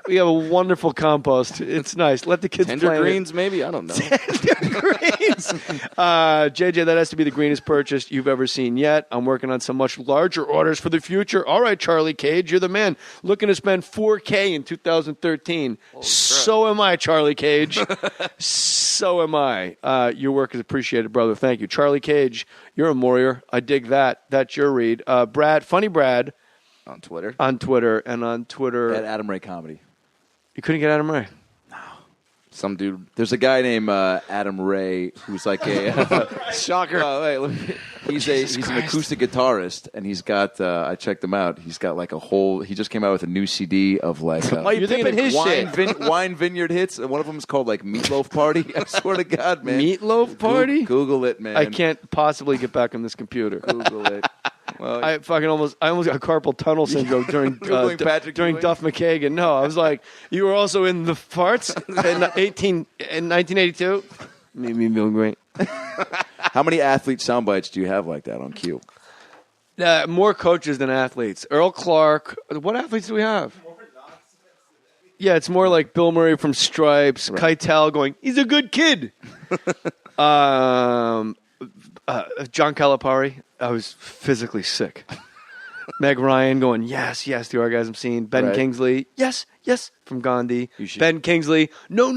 We have a wonderful compost. It's nice. Let the kids Tender play greens, maybe? I don't know. Tender greens. JJ, that has to be the greenest purchase you've ever seen yet. I'm working on some much larger orders for the future. All right, Charlie Cage, you're the man. Looking to spend $4K in 2013. So am I, Charlie Cage. So am I. Your work is appreciated, brother. Thank you. Charlie Cage, you're a warrior. I dig that. That's your read. Brad, Funny Brad. On Twitter. On Twitter. At Adam Ray Comedy. You couldn't get Adam Ray? Some dude. There's a guy named Adam Ray who's like a shocker. He's an acoustic guitarist, and he's got. I checked him out. He's got like a whole. He just came out with a new CD of like. You're thinking his wine vineyard hits, and one of them is called like Meatloaf Party. I swear to God, man. Meatloaf Party? Google it, man. I can't possibly get back on this computer. Google it. Well, I almost got carpal tunnel syndrome during Duff McKagan. No, I was like, you were also in the farts in 1982. Made me feel great. How many athlete sound bites do you have like that on cue? More coaches than athletes. Earl Clark. What athletes do we have? Yeah, it's more like Bill Murray from Stripes. Right. Keitel going, he's a good kid. John Calipari. I was physically sick. Meg Ryan going, yes, the orgasm scene. Ben Kingsley, yes, from Gandhi. Ben Kingsley, no,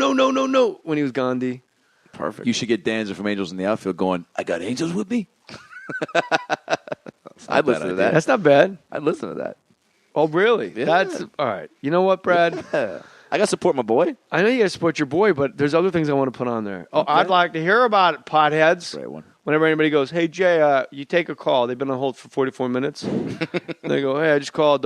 when he was Gandhi. Perfect. You should get Danza from Angels in the Outfield going, I got angels with me. I'd listen to that. That's not bad. I'd listen to that. Oh, really? Yeah. That's all right. You know what, Brad? Yeah. I got to support my boy. I know you got to support your boy, but there's other things I want to put on there. Oh, I'd like to hear about it, potheads. Great one. Whenever anybody goes, hey, Jay, you take a call. They've been on hold for 44 minutes. They go, hey, I just called